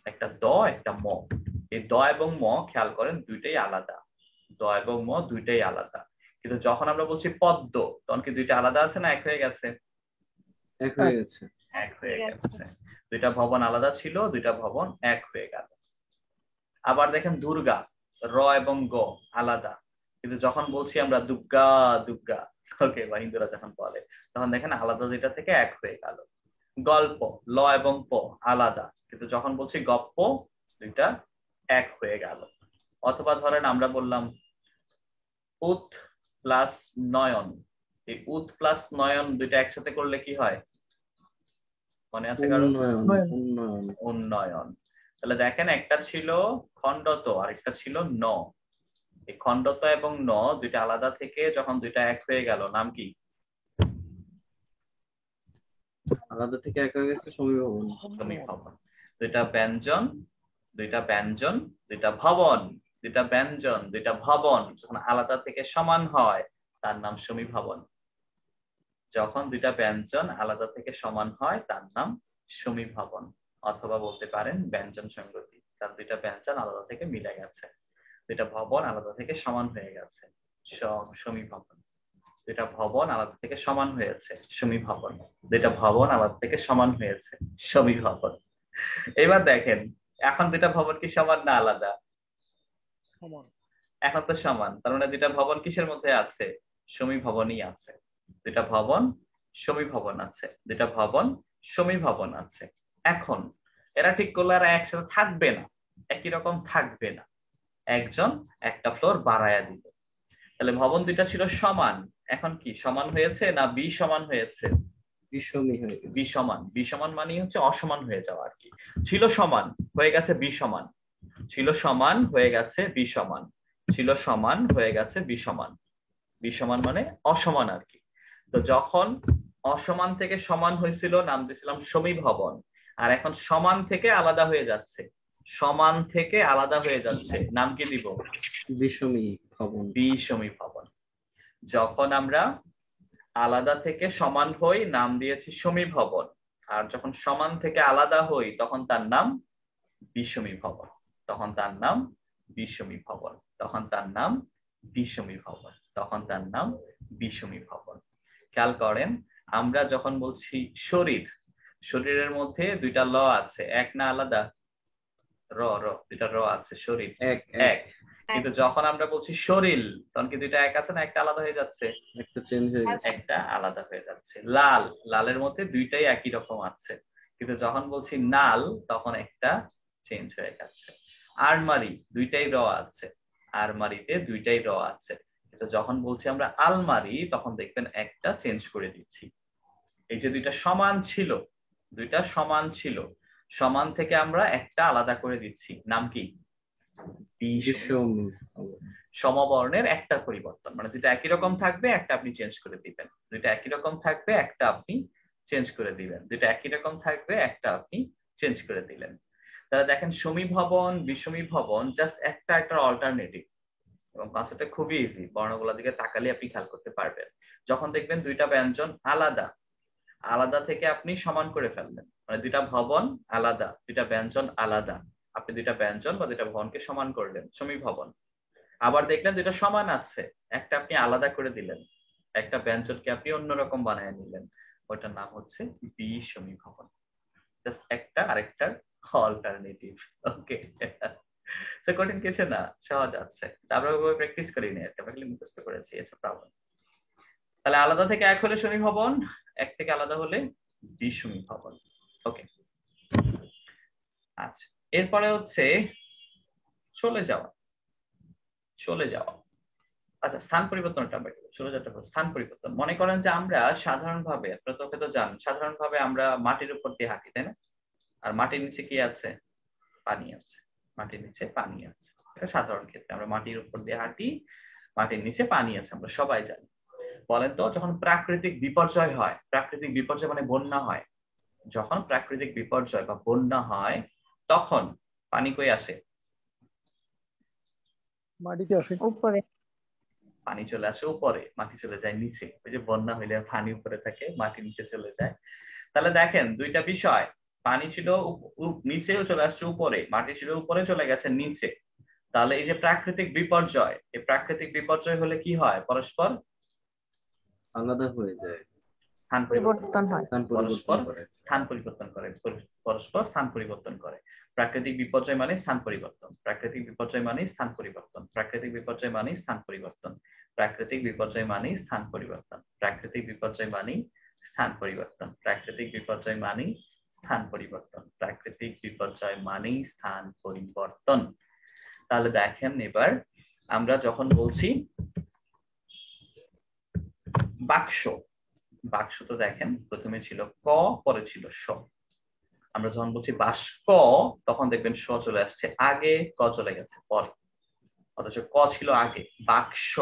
একটা দ একটা ম। এই দ এবং ম খেয়াল করেন দুইটাই আলাদা, দ এবং ম দুইটাই আলাদা। কিন্তু যখন আমরা বলছি পদ্ম, তখন কি দুইটা আলাদা আছে না এক হয়ে গেছে? এক হয়ে গেছে। এক হয়ে গেছে। দুইটা ভবন আলাদা ছিল, দুইটা ভবন এক হয়ে গেল। আবার দেখেন দুর্গা, র এবং গ আলাদা, কিন্তু যখন বলছি আমরা দুর্গা দুর্গা, ওকে, বা হিন্দুরা যখন বলে, তখন দেখেন আলাদা দুইটা থেকে এক হয়ে গেল। গল্প, ল এবং প আলাদা, কিন্তু যখন বলছি গপ্প, দুইটা এক হয়ে গেল। অথবা ধরেন আমরা বললাম উৎ প্লাস নয়ন, এই উৎ প্লাস নয়ন দুইটা একসাথে করলে কি হয়? মনে আছে কারো? উন্নয়ন। উন্নয়ন। উন্নয়ন। তাহলে দেখেন একটা ছিল খণ্ডত আর একটা ছিল ন, এই খণ্ডত এবং ন দুইটা আলাদা থেকে যখন দুইটা এক হয়ে গেল, নাম কি? আলাদা থেকে এক হয়ে গেছে সমীভবন। সমীভবন। দুইটা ব্যঞ্জন, দুইটা ব্যঞ্জন, দুইটা ভবন, দুইটা ব্যঞ্জন, দুইটা ভবন যখন আলাদা থেকে সমান হয় তার নাম সমীভবন। যখন দুইটা ব্যঞ্জন আলাদা থেকে সমান হয় তার নাম সমীভবন, অথবা বলতে পারেন ব্যঞ্জন সংগতি। তার দুইটা ব্যঞ্জন আলাদা থেকে মিলে গেছে, দুইটা ভবন আলাদা থেকে সমান হয়ে গেছে, সমীভবন। দুইটা ভবন আলাদা থেকে সমান হয়েছে, সমীভবন। দুইটা ভবন আলাদা থেকে সমান হয়েছে, সমীভবন। এবার দেখেন, এখন দুইটা ভবন কি সমান না আলাদা? সমান। এখন তো সমান, তার মানে দুইটা ভবন কিসের মধ্যে আছে? সমীভবনই আছে। দুইটা ভবন সমীভবন আছে, দুইটা ভবন সমীভবন আছে। এখন এরা ঠিক করলে আর একসাথে থাকবে না, একই রকম থাকবে না, একজন একটা ফ্লোর বাড়ায়া দিল। তাহলে ভবন দুইটা ছিল সমান, এখন কি সমান হয়েছে না বিষমান হয়েছে? বিষমী হয়ে গেছে। বিষমান। বিষমান মানে হচ্ছে অসমান হয়ে যাওয়া আর কি। ছিল সমান হয়ে গেছে বিষমান, ছিল সমান হয়ে গেছে বিষমান, ছিল সমান হয়ে গেছে বিষমান। বিষমান মানে অসমান আর কি। তো যখন অসমান থেকে সমান হয়েছিল নাম দিয়েছিলাম সমীভবন, আর এখন সমান থেকে আলাদা হয়ে যাচ্ছে, সমান থেকে আলাদা হয়ে যাচ্ছে, নাম কি দিব? বিষমী ভবন। বিষমীভবন। যখন আমরা আলাদা থেকে সমান হই নাম দিয়েছি সমীভবন, আর যখন সমান থেকে আলাদা হই তখন তার নাম বিষমীভবন, তখন তার নাম বিষমীভবন, তখন তার নাম বিষমীভবন, তখন তার নাম বিষমীভবন। খেয়াল করেন, আমরা যখন বলছি শরীর, শরীরের মধ্যে দুইটা ল আছে, এক না আলাদা? র র দুইটা র আছে, শরীর এক এক। কিন্তু যখন আমরা বলছি শরীর, তখন কি দুইটা এক আছে না একটা আলাদা হয়ে যাচ্ছে? একটা চেঞ্জ হয়ে গেছে। একটা আলাদা হয়ে যাচ্ছে। লাল, লালের মধ্যে দুইটাই একই রকম আছে, কিন্তু যখন বলছি নাল তখন একটা চেঞ্জ হয়ে যাচ্ছে। আলমারি, দুইটাই র আছে, আলমারিতে দুইটাই র আছে, কিন্তু যখন বলছি আমরা আলমারি তখন দেখবেন একটা চেঞ্জ করে দিচ্ছি। এই যে দুইটা সমান ছিল, দুইটা সমান ছিল, সমান থেকে আমরা একটা আলাদা করে দিচ্ছি, নাম কি? বিষমী ভবন। সমবর্ণের একটা পরিবর্তন, মানে দুইটা একই রকম থাকবে, একটা আপনি চেঞ্জ করে দিবেন। দুইটা একই রকম থাকবে, একটা আপনি চেঞ্জ করে দিবেন। দুইটা একই রকম থাকবে, একটা আপনি চেঞ্জ করে দিলেন। তাহলে দেখেন সমীভবন, বিষমীভবন জাস্ট একটা অল্টারনেটিভ, এবং কনসেপ্টটা খুবই ইজি। বর্ণগুলোর দিকে তাকালে আপনি খেয়াল করতে পারবেন। যখন দেখবেন দুইটা ব্যঞ্জন আলাদা, আলাদা থেকে আপনি সমান করে ফেললেন, মানে দুইটা ভবন আলাদা, দুইটা ব্যঞ্জন আলাদা, আপনি দুইটা ব্যঞ্জন বা দুইটা ভবনকে সমান করলেন, সমীভবন। আবার দেখলেন দুইটা সমান আছে, একটা আপনি আলাদা করে দিলেন, একটা ব্যঞ্জনকে আপনি অন্যরকম বানিয়ে নিলেন, ওটার নাম হচ্ছে বিষমীভবন। জাস্ট একটা আরেকটার অল্টারনেটিভ। ওকে, সে কঠিন কিছু না, সহজ আছে। আমরা ওইভাবে প্র্যাকটিস করি না, আমরা খালি মুখস্থ করেছি, এটা প্রবলেম। তাহলে আলাদা থেকে এক হলে সমীভবন, এক থেকে আলাদা হলে বিষমীভবন। ওকে, আচ্ছা, এরপরে হচ্ছে চলে যাওয়া। চলে যাওয়া, আচ্ছা, স্থান পরিবর্তনটা আমরা চলে যাওয়াটা স্থান পরিবর্তন। মনে করেন যে আমরা সাধারণভাবে, আপনারা তোকে তো জানেন, সাধারণভাবে আমরা মাটির উপর দিয়ে হাঁটি, তাই না? আর মাটির নিচে কি আছে? পানি আছে। মাটির নিচে পানি আছে, এটা সাধারণ ক্ষেত্রে আমরা মাটির উপর দিয়ে হাঁটি, মাটির নিচে পানি আছে, আমরা সবাই জানি। বলেন তো, যখন প্রাকৃতিক বিপর্যয় হয়, প্রাকৃতিক বিপর্যয় মানে বন্যা হয়, যখন প্রাকৃতিক বিপর্যয় বা বন্যা হয় তখন পানি কই আসে? মাটিতে আসে। উপরে। পানি চলে আসে উপরে, মাটি চলে যায় নিচে। ওই যে বন্যা হইলে পানি উপরে থাকে, মাটি নিচে চলে যায়। তাহলে দেখেন দুইটা বিষয়, পানি ছিল নিচেও চলে আসছে উপরে, মাটি ছিল উপরে চলে গেছে নিচে। তাহলে এই যে প্রাকৃতিক বিপর্যয়, এই প্রাকৃতিক বিপর্যয় হলে কি হয়? পরস্পর আলাদা হয়ে যায়, স্থান পরিবর্তন হয়, স্থান পরস্পর পরিবর্তন করে। স্থান পরিবর্তন করে, পরস্পর স্থান পরিবর্তন করে। প্রাকৃতিক বিপর্যয় মানে স্থান পরিবর্তন, প্রাকৃতিক বিপর্যয় মানে স্থান পরিবর্তন, প্রাকৃতিক বিপর্যয় মানে স্থান পরিবর্তন, প্রাকৃতিক বিপর্যয় মানে স্থান পরিবর্তন, প্রাকৃতিক বিপর্যয় মানে স্থান পরিবর্তন, প্রাকৃতিক বিপর্যয় মানে স্থান পরিবর্তন, প্রাকৃতিক বিপর্যয় মানে স্থান পরিবর্তন। তাহলে দেখেন এবার আমরা যখন বলছি বাক্স, বাক্স তো দেখেন প্রথমে ছিল ক, পরে ছিল স। আমরা যখন বলছি বাষ্ক, তখন দেখবেন স চলে আসছে আগে, ক চলে গেছে পরে, অথচ ক ছিল আগে। বাক্স,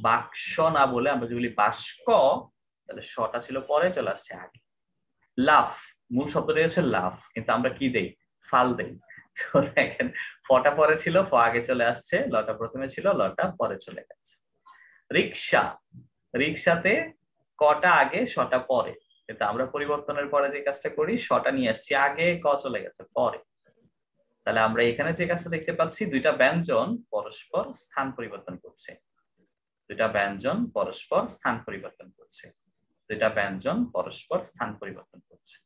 বাক্স না বলে আমরা যদি বলি বাষ্ক, তাহলে সটা ছিল পরে, চলে আসছে আগে। লাফ, মূল শব্দটা হচ্ছে লাফ, কিন্তু আমরা কি দেই? ফাল দেই। তো দেখেন ফটা পরে ছিল, ফ আগে চলে আসছে, লটা প্রথমে ছিল, লটা পরে চলে গেছে। রিক্সা, রিক্সাতে কটা আগে, শটা পরে, কিন্তু আমরা পরিবর্তনের পরে যে কাজটা করি, শটা নিয়ে আসছি আগে, ক চলে গেছে পরে। তাহলে আমরা এখানে যে কাজটা দেখতে পাচ্ছি, দুইটা ব্যঞ্জন পরস্পর স্থান পরিবর্তন করছে, দুইটা ব্যঞ্জন পরস্পর স্থান পরিবর্তন করছে, দুইটা ব্যঞ্জন পরস্পর স্থান পরিবর্তন করছে,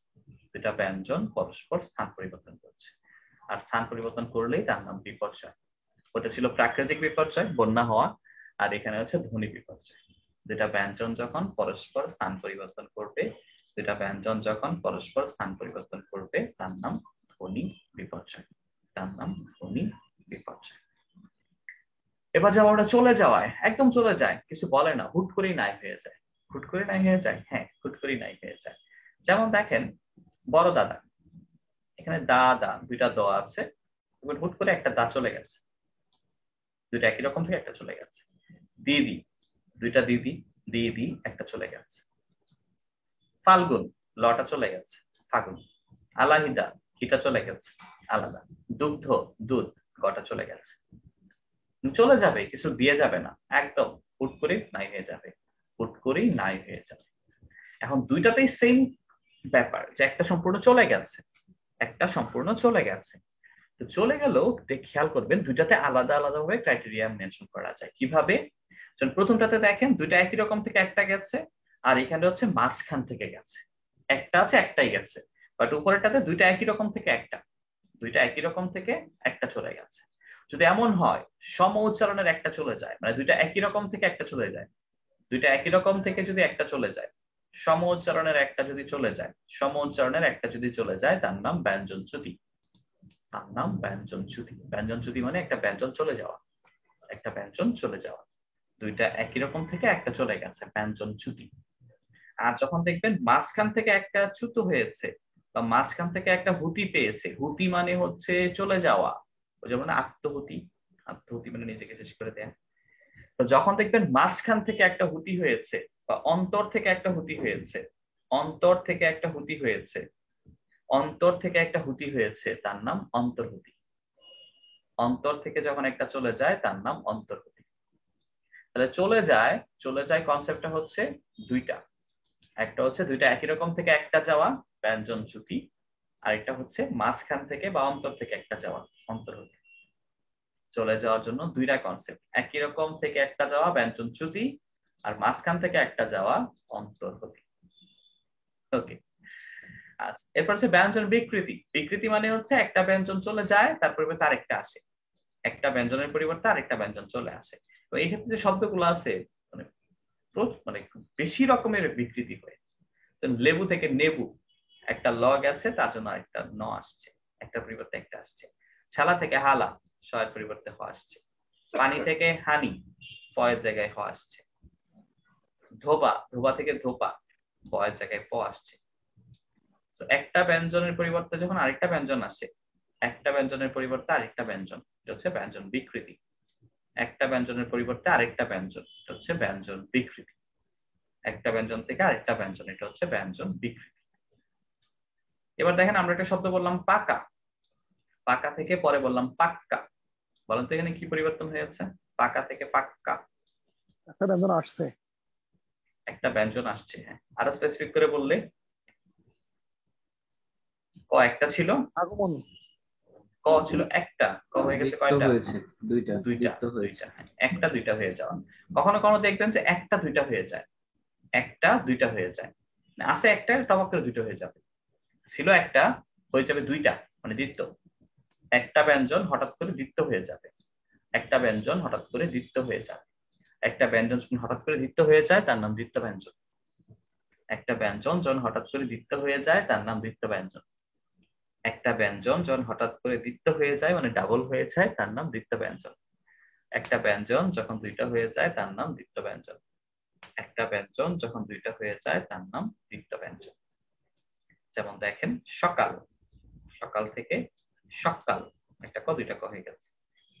দুইটা ব্যঞ্জন পরস্পর স্থান পরিবর্তন করছে। আর স্থান পরিবর্তন করলেই তার নাম বিপর্যয়। ওটা ছিল প্রাকৃতিক বিপর্যয়, বন্যা হওয়া, আর এখানে হচ্ছে ধ্বনি বিপর্যয়। দুইটা ব্যঞ্জন যখন পরস্পর স্থান পরিবর্তন করবে, দুইটা ব্যঞ্জন যখন পরস্পর স্থান পরিবর্তন করবে, তার নাম ধ্বনি বিপর্যয়, তার নাম ধ্বনি বিপর্যয়। এবার যাবো আমরা চলে যাওয়ায়। একদম চলে যায়, কিছু বলে না, হুট করেই নাই হয়ে যায়। হুট করে নাই হয়ে যায়, হ্যাঁ, হুট করেই নাই হয়ে যায়। যেমন দেখেন বড় দাদা, এখানে দা দা দুইটা দ আছে, এবার হুট করে একটা দা চলে গেছে, দুইটা একই রকম থেকে একটা চলে গেছে। দিদি, দুইটা দিদি, দিদি একটা চলে গেছে। ফাল্গুন, লটা চলে গেছে, ফাগুন। আলাহিদা, হিটা চলে গেছে, আলাদা। দুগ্ধ, দুধ, গটা চলে গেছে। চলে যাবে, কিছু দিয়ে যাবে না, একদম হুট করে নাই হয়ে যাবে, হুট করেই নাই হয়ে যাবে। এখন দুইটাতেই সেম ব্যাপার, যে একটা সম্পূর্ণ চলে গেছে, একটা সম্পূর্ণ চলে গেছে। তো চলে গেলেও খেয়াল করবেন দুইটাতে আলাদা আলাদা ভাবে ক্রাইটেরিয়া মেনশন করা যায়। কিভাবে? প্রথমটাতে দেখেন দুইটা একই রকম থেকে একটা গেছে, আর এখানে হচ্ছে মাঝখান থেকে গেছে, একটা আছে একটাই গেছে। বাট উপরেরটাতে দুইটা একই রকম থেকে একটা, দুইটা একই রকম থেকে একটা চলে গেছে। যদি এমন হয় সম উচ্চারণের একটা চলে যায়, মানে দুইটা একই রকম থেকে একটা চলে যায়, দুইটা একই রকম থেকে যদি একটা চলে যায়, সম উচ্চারণের একটা যদি চলে যায়, সম উচ্চারণের একটা যদি চলে যায়, তার নাম ব্যঞ্জনচ্যুতি, তার নাম ব্যঞ্জনচ্যুতি। ব্যঞ্জনচ্যুতি মানে একটা ব্যঞ্জন চলে যাওয়া, একটা ব্যঞ্জন চলে যাওয়া। দুইটা একই রকম থেকে একটা চলে গেছে, ব্যঞ্জনচ্যুতি। আর যখন দেখবেন মাঝখান থেকে একটা চ্যুত হয়েছে বা মাঝখান থেকে একটা হুতি পেয়েছে, হুতি মানে হচ্ছে চলে যাওয়া, যেমন আত্মহুতি, আত্মহুতি মানে নিজেকে শেষ করে দেয়া। তো যখন দেখবেন মাঝখান থেকে একটা হুতি হয়েছে বা অন্তর থেকে একটা হুতি হয়েছে, অন্তর থেকে একটা হুতি হয়েছে, অন্তর থেকে একটা হুতি হয়েছে, তার নাম অন্তর্হুতি। অন্তর থেকে যখন একটা চলে যায় তার নাম অন্তর্হুতি। তাহলে চলে যায়, চলে যায় কনসেপ্টটা হচ্ছে দুইটা। একটা হচ্ছে দুইটা একই রকম থেকে একটা যাওয়া, ব্যঞ্জন চ্যুতি, আর একটা হচ্ছে মাঝখান থেকে বা অন্তর থেকে একটা যাওয়া, অন্তর্হুতি। চলে যাওয়ার জন্য দুইটা কনসেপ্ট, একই রকম থেকে একটা যাওয়া ব্যঞ্জন চ্যুতি, আর মাঝখান থেকে একটা যাওয়া অন্তর্হুতি। ওকে, আচ্ছা, এরপর হচ্ছে ব্যঞ্জন বিকৃতি। বিকৃতি মানে হচ্ছে একটা ব্যঞ্জন চলে যায় তার পরিবর্তে আরেকটা আসে, একটা ব্যঞ্জনের পরিবর্তে আরেকটা ব্যঞ্জন চলে আসে। তো এই ক্ষেত্রে যে শব্দগুলো আছে মানে মানে বেশি রকমের বিকৃতি হয়। লেবু থেকে নেবু, একটা ল গেছে তার জন্য আরেকটা ন আসছে, একটা পরিবর্তে একটা আসছে। শালা থেকে হালা, শয়ের পরিবর্তে হ আসছে। পানি থেকে হানি, পয়ের জায়গায় হ আসছে। ধোবা, ধোবা থেকে ধোপা, পয়ের জায়গায় প আসছে। একটা ব্যঞ্জনের পরিবর্তে যখন আরেকটা ব্যঞ্জন আসে, একটা ব্যঞ্জনের পরিবর্তে আরেকটা ব্যঞ্জন, এটা হচ্ছে ব্যঞ্জন বিকৃতি। একটা ব্যঞ্জনের পরিবর্তে আরেকটা ব্যঞ্জন, এটা হচ্ছে ব্যঞ্জন বিকৃতি। একটা ব্যঞ্জন থেকে আরেকটা ব্যঞ্জন, এটা হচ্ছে ব্যঞ্জন বিকৃতি। এবার দেখেন আমরা একটা শব্দ বললাম পাকা, পাকা থেকে পরে বললাম পাক্কা। বলেন তো এখানে কি পরিবর্তন হয়েছে? পাকা থেকে পাক্কা, একটা ব্যঞ্জন আসছে। একটা ব্যঞ্জন আসছে। হ্যাঁ, আরো স্পেসিফিক করে বললে, ক একটা ছিল, আগমন। ক ছিল একটা, ক হয়ে গেছে লিপ্ত কয়টা? হয়েছে, দুইটা দুইটা, লিপ্ত হয়েছে। দুইটা। হ্যাঁ, একটা দুইটা হয়ে যাওয়া। কখনো কখনো দেখবেন যে একটা দুইটা হয়ে যায়, একটা দুইটা হয়ে যায়, আছে একটা টপক করে দুইটা হয়ে যাবে, ছিল একটা হয়ে যাবে দুইটা, মানে দ্বিত্ব। একটা ব্যঞ্জন হঠাৎ করে দ্বিত্ব হয়ে যাবে, একটা ব্যঞ্জন হঠাৎ করে দ্বিত্ব হয়ে যাবে। একটা ব্যঞ্জন যখন হঠাৎ করে দ্বিত্ব হয়ে যায় তার নাম দ্বিত্ব ব্যঞ্জন। একটা ব্যঞ্জন যখন হঠাৎ করে দ্বিত্ব হয়ে যায় তার নাম দ্বিত্ব ব্যঞ্জন। একটা ব্যঞ্জন যখন হঠাৎ করে দ্বিত্ব হয়ে যায় মানে ডাবল হয়ে যায় তার নাম দ্বিত্ব ব্যঞ্জন। একটা ব্যঞ্জন যখন দুইটা হয়ে যায় তার নাম দ্বিত্ব ব্যঞ্জন। একটা ব্যঞ্জন যখন দুইটা হয়ে যায় তার নাম দ্বিত্ব ব্যঞ্জন। যেমন দেখেন সকাল, সকাল থেকে সকাল, একটা ক দুইটা ক হয়ে গেছে।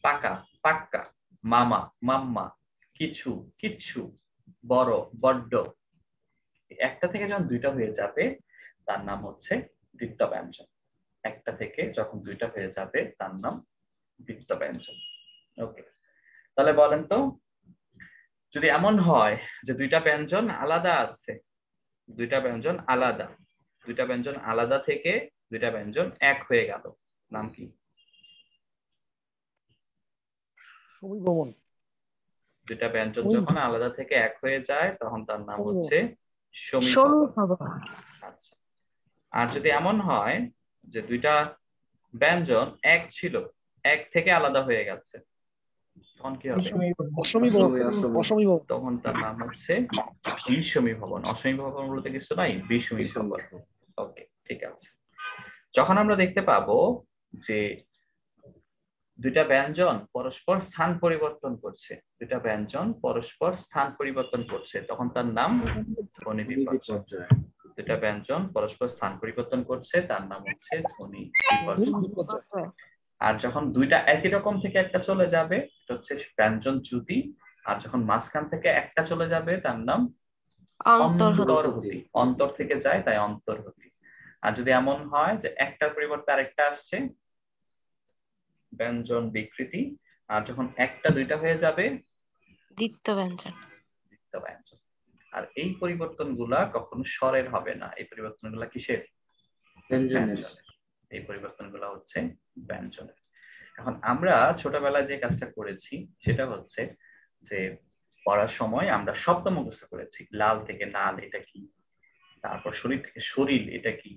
পাকা, পাক্কা, মামা, মাম্মা, কিছু, কিচ্ছু, বড়, বড্ড। একটা থেকে যখন দুইটা হয়ে যাবে তার নাম হচ্ছে দ্বিত্ব ব্যঞ্জন। একটা থেকে যখন দুইটা হয়ে যাবে তার নাম দ্বিত্ব ব্যঞ্জন। ওকে, তাহলে বলেন তো, যদি এমন হয় যে দুইটা ব্যঞ্জন আলাদা আছে, দুইটা ব্যঞ্জন আলাদা, দুইটা ব্যঞ্জন আলাদা থেকে দুইটা ব্যঞ্জন এক হয়ে গেল, নাম কি? সমীভবন। দুইটা ব্যঞ্জন যখন আলাদা থেকে এক হয়ে যায় তখন তার নাম হচ্ছে সমীভবন। সমীভবন। আচ্ছা, আর যদি এমন হয় যে দুইটা ব্যঞ্জন এক ছিল, এক থেকে আলাদা হয়ে গেছে, তখন কি হবে? অসমীভবন। তখন তার নাম হচ্ছে বিষমীভবন। অসমীভবন বলতে কিছু নাই, বিষমীভবন। ওকে, ঠিক আছে। যখন আমরা দেখতে পাবো যে দুইটা ব্যঞ্জন পরস্পর স্থান পরিবর্তন করছে, দুইটা ব্যঞ্জন পরস্পর স্থান পরিবর্তন করছে, তখন তার নাম ধ্বনি বিপর্যয়। দুইটা ব্যঞ্জন পরস্পর স্থান পরিবর্তন করছে তার নাম হচ্ছে ধ্বনি বিপর্যয়। আর যখন দুইটা একই রকম থেকে একটা চলে যাবে এটা হচ্ছে ব্যঞ্জন চ্যুতি, আর যখন মাঝখান থেকে একটা চলে যাবে তার নাম অন্তর্হুতি। অন্তর থেকে যায় তাই অন্তর্হুতি। আর যদি এমন হয় যে একটার পরিবর্তে আরেকটা আসছে, ব্যঞ্জন বিকৃতি। আর যখন একটা দুইটা হয়ে যাবে দ্বিত্ব ব্যঞ্জন। দ্বিত্ব ব্যঞ্জন। আর এই পরিবর্তনগুলা কখনো স্বরের হবে না, এই পরিবর্তনগুলা কিসের? ব্যঞ্জনের। এই পরিবর্তনগুলো হচ্ছে ব্যঞ্জনের। এখন আমরা ছোটবেলায় যে কাজটা করেছি সেটা হচ্ছে যে পড়ার সময় আমরা শব্দ মুখস্থ করেছি, লাল থেকে নাল এটা কি, তারপর শরীর থেকে শরীর এটা কি,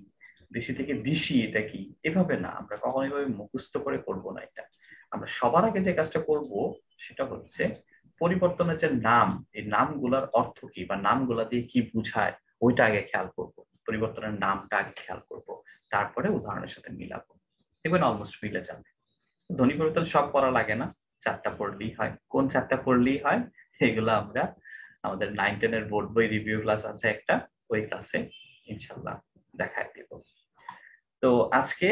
দিশি থেকে দিশি এটা কি। এভাবে না, আমরা কখনো এভাবে মুখস্থ করে করবো না। এটা আমরা সবার আগে যে কাজটা করব সেটা হচ্ছে পরিবর্তনের যে নাম, এই নামগুলার অর্থ কি বা নামগুলা দিয়ে কি বুঝায় ওইটা আগে খেয়াল করব, পরিবর্তনের নামটা আগে খেয়াল করব, তারপরে উদাহরণের সাথে মিলাবো, দেখবেন অলমোস্ট মিলে যাবে। ধ্বনি পরিবর্তন সব পড়া লাগে না, চারটা পড়লেই হয়। কোন চারটা পড়লেই হয়? এগুলো আমরা আমাদের 9-10 এর বোর্ড বই রিভিউ ক্লাস আছে একটা, ওই ক্লাসে ইনশাল্লাহ দেখায় দিব। তো আজকে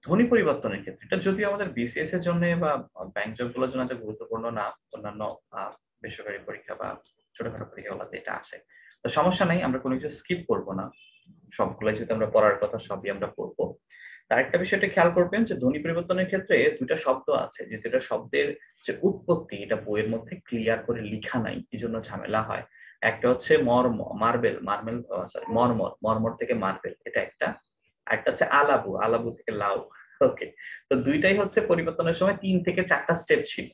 ধ্বনি পরিবর্তনের ক্ষেত্রে, এটা যদিও আমাদের বিসিএস এর জন্য বা ব্যাংক জবগুলোর জন্য যে গুরুত্বপূর্ণ না, অন্যান্য বেসরকারি পরীক্ষা বা ছোটখাটো পরীক্ষাগুলোতে এটা আসে, তো সমস্যা নাই, আমরা কোনো কিছু স্কিপ করব না, সবগুলো যেহেতু আমরা পড়ার কথা সবই আমরা পড়বো। আরেকটা বিষয়টা খেয়াল করবেন যে ধ্বনি পরিবর্তনের ক্ষেত্রে দুইটা শব্দ আছে, যে দুইটা শব্দের যে উৎপত্তি এটা বইয়ের মধ্যে ক্লিয়ার করে লেখা নাই, এই জন্য ঝামেলা হয়। একটা হচ্ছে মার্বেল, সরি মর্মর, মর্মর থেকে মার্বেল, এটা একটা। আরেকটা হচ্ছে আলাবু, আলাবু থেকে লাউ। ওকে, তো দুইটাই হচ্ছে পরিবর্তনের সময় 3 থেকে 4টা স্টেপ ছিল,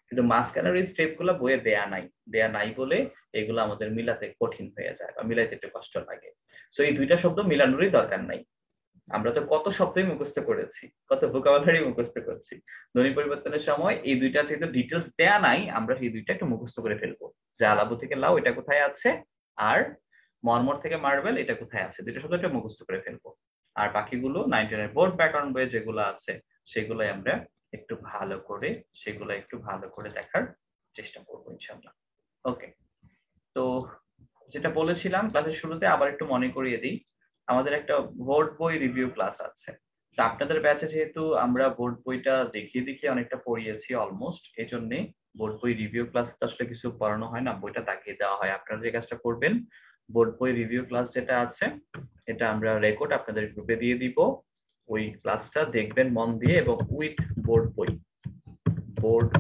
কিন্তু মাঝখানের এই স্টেপ গুলা বইয়ে দেয়া নাই বলে এগুলো আমাদের মিলাতে কঠিন হয়ে যায় বা মিলাইতে একটু কষ্ট লাগে। সো এই দুইটা শব্দ মিলানোরই দরকার নাই। আমরা তো কত শব্দই মুখস্থ করেছি, কত ভোকাবুলারি মুখস্থ করছি, ধ্বনি পরিবর্তনের সময় এই দুইটা যেহেতু ডিটেলস দেয়া নাই, আমরা এই দুইটা একটু মুখস্থ করে ফেলবো, যে আলাবু থেকে লাউ এটা কোথায় আছে, আর মর্মর থেকে মার্বেল এটা কোথায় আছে, দুইটা শব্দ একটা মুখস্থ করে ফেলবো। আর বাকিগুলো 9-10 এর বোর্ড ব্যাকরণ বইয়ে যেগুলো আছে সেগুলোই আমরা একটু ভালো করে দেখার চেষ্টা করবো ইনশাআল্লাহ। ওকে, তো যেটা বলেছিলাম ক্লাসের শুরুতে আবার একটু মনে করিয়ে দিই, আমাদের একটা বোর্ড বই রিভিউ ক্লাস আছে। তো আপনাদের ব্যাচে যেহেতু আমরা বোর্ড বইটা দেখিয়ে অনেকটা পড়িয়েছি অলমোস্ট, এই জন্য বোর্ড বই রিভিউ ক্লাস আসলে কিছু পড়ানো হয় না, বইটা দেখিয়ে দেওয়া হয়। আপনারা যে কাজটা করবেন, বোর্ড বই রিভিউ ক্লাস যেটা আছে এটা আমরা রেকর্ড আপনাদের গ্রুপে দিয়ে দিব, ওই ক্লাসটা দেখবেন মন দিয়ে, এবং উইথ বোর্ড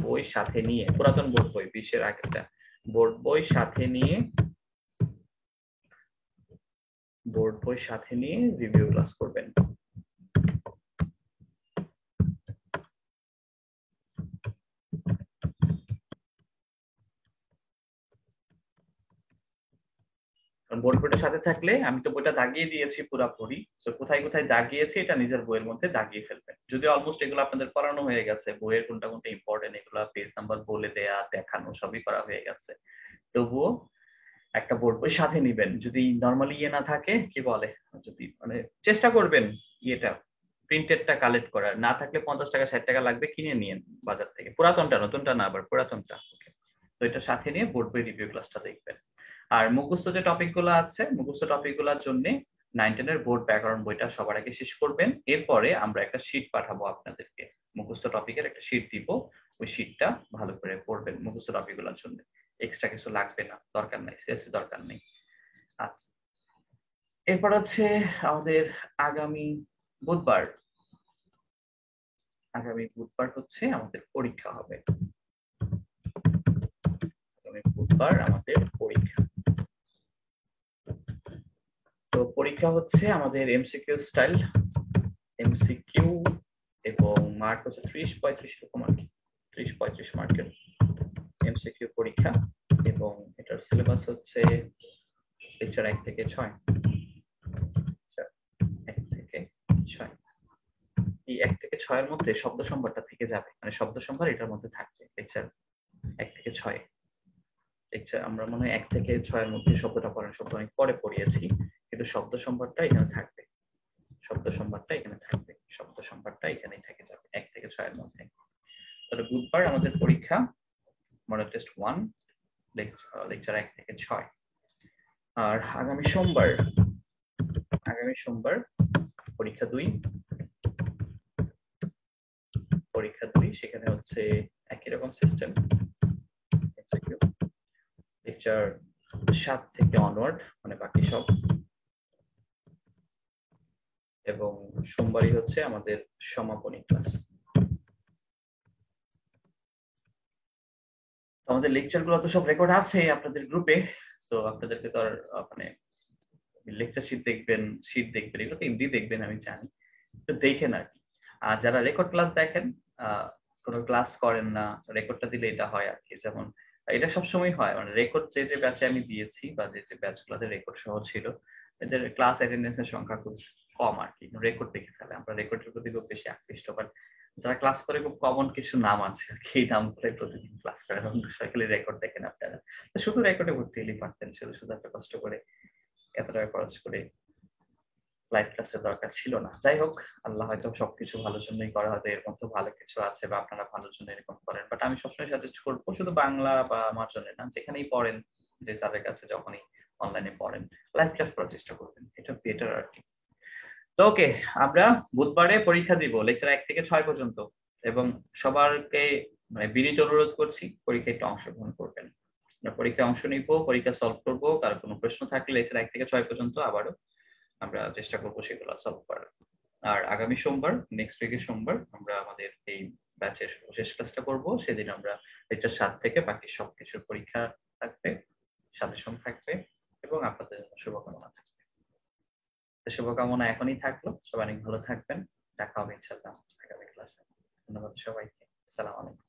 বই সাথে নিয়ে, পুরাতন বোর্ড বই 20-এর আগেরটা বোর্ড বই সাথে নিয়ে রিভিউ ক্লাস করবেন। বোর্ড বইটার সাথে থাকলে, আমি তো বইটা দাগিয়ে দিয়েছি পুরাপুরি, তো কোথায় কোথায় দাগিয়েছি এটা নিজের বইয়ের মধ্যে দাগিয়ে ফেলবেন। যদি অলমোস্ট এগুলো আপনাদের পড়ানো হয়ে গেছে, বইয়ের কোনটা ইম্পর্টেন্ট এগুলো পেজ নাম্বার বলে দেয়া দেখানো সবই করা হয়ে গেছে, তবুও একটা বোর্ড বই সাথে নিবেন। যদি নর্মালি না থাকে, কি বলে, যদি মানে চেষ্টা করবেন ইয়েটা প্রিন্টেডটা কালেক্ট করার, না থাকলে 50 টাকা 60 টাকা লাগবে, কিনে নিয়েন বাজার থেকে, পুরাতনটা, নতুনটা না, আবার পুরাতনটা। তো এটা সাথে নিয়ে বোর্ড বই রিভিউ ক্লাসটা দেখবেন। আর মুখস্থ যে টপিক গুলো আছে, মুখস্থ টপিক গুলোর জন্য 9-10 এর বোর্ড ব্যাকরণ বইটা সবার আগে শেষ করবেন, এরপরে আমরা একটা শীট পাঠাবো আপনাদেরকে, মুখস্থ টপিকের একটা শীট দিব, ওই শীটটা ভালো করে পড়বেন মুখস্থ টপিক গুলোর জন্য, এক্সট্রা কিছু লাগবে না, দরকার নাই, সিরিয়াসলি দরকার নেই। আচ্ছা, এরপর হচ্ছে আমাদের আগামী বুধবার হচ্ছে আমাদের পরীক্ষা হবে, আগামী বুধবার আমাদের পরীক্ষা। তো পরীক্ষা হচ্ছে আমাদের এমসিকিউ স্টাইল, এমসিকিউ, এবং মার্ক হচ্ছে 30-35 এরকম আর কি, 30-35 মার্কের এমসিকিউ পরীক্ষা, এবং এটার সিলেবাস হচ্ছে লেকচার 1 থেকে 6। এই 1 থেকে 6 এর মধ্যে শব্দ সম্ভারটা থেকে যাবে, মানে শব্দ সম্ভার এটার মধ্যে থাকবে লেকচার 1 থেকে 6। লেকচার আমরা মনে হয় 1 থেকে 6 এর মধ্যে শব্দটা পড়ার শব্দ অনেক পরে পড়িয়েছি, কিন্তু শব্দ সম্ভারটা এখানে থাকবে, শব্দ সম্ভারটা এখানেই থেকে যাবে 1 থেকে 6 এর মধ্যে। তাহলে বুধবার আমাদের পরীক্ষা মডেল টেস্ট 1, লেকচার 1 থেকে 6। আর আগামী সোমবার পরীক্ষা 2, সেখানে হচ্ছে একই রকম সিস্টেম, লেকচার 7 থেকে অনওয়ার্ড, মানে বাকি সব। এবং সোমবারই হচ্ছে আমাদের সমাপনী ক্লাস। আমাদের লেকচার গুলো তো সব রেকর্ড আছে আপনাদের গ্রুপে, তো আপনাদেরকে তো আর মানে লেকচার শীট দেখবেন এগুলো তো এমনি দেখবেন আমি জানি, তো দেখেন আর কি। আর যারা রেকর্ড ক্লাস দেখেন, কোনো ক্লাস করেন না, রেকর্ডটা দিলে এটা হয় আর কি, যেমন এটা সবসময় হয়, মানে রেকর্ড যে ব্যাচে আমি দিয়েছি বা যে ব্যাচগুলোতে রেকর্ড সহ ছিল, এদের ক্লাস অ্যাটেন্ডেন্সের সংখ্যা খুব কম আর কি, রেকর্ড দেখে ফেলে। আমরা রেকর্ডের প্রতি খুব বেশি আকৃষ্ট, বাট যারা ক্লাস করে খুব কমন কিছু নাম আছে আর কি, এই নামগুলো প্রতিদিন ক্লাস করে, এবং সকালে রেকর্ড দেখেন আপনারা, শুধু রেকর্ডে ভর্তি হলেই পারতেন, শুধু একটা কষ্ট করে এত টাকা খরচ করে লাইভ ক্লাসের দরকার ছিল না। যাই হোক, আল্লাহ হয়তো সবকিছু ভালোর জন্যই করা, হয়তো এর মধ্যে ভালো কিছু আছে বা আপনারা ভালোর জন্য এরকম করেন, বাট আমি সবসময় সাজেস্ট করবো শুধু বাংলা বা আমার জন্য না, যেখানেই পড়েন, যে স্যারের কাছে যখনই অনলাইনে পড়েন, লাইভ ক্লাস করার চেষ্টা করবেন, এটা বেটার আর কি। তো ওকে, আমরা বুধবারে পরীক্ষা দিব লেকচার 1 থেকে 6 পর্যন্ত, এবং সবারকে মানে বিনীত অনুরোধ করছি পরীক্ষায় একটু অংশগ্রহণ করবেন। আমরা পরীক্ষায় অংশ নিব, পরীক্ষা সলভ করব, কার কোনো প্রশ্ন থাকলে লেকচার 1 থেকে 6 পর্যন্ত আবারও আমরা চেষ্টা করবো সেগুলো সলভ করার। আর আগামী সোমবার, নেক্সট উইকের সোমবার আমরা আমাদের এই ব্যাচের শেষ ক্লাসটা করব। সেদিন আমরা লেকচার 7 থেকে বাকি সবকিছুর পরীক্ষা থাকবে, সাজেশন থাকবে, এবং আপনাদের জন্য শুভকামনা থাকবে। তো শুভকামনা এখনই থাকলো, সবাই অনেক ভালো থাকবেন, দেখা হবে ইনশাআল্লাহ আগামী ক্লাসে। ধন্যবাদ সবাইকে, আসসালামু আলাইকুম।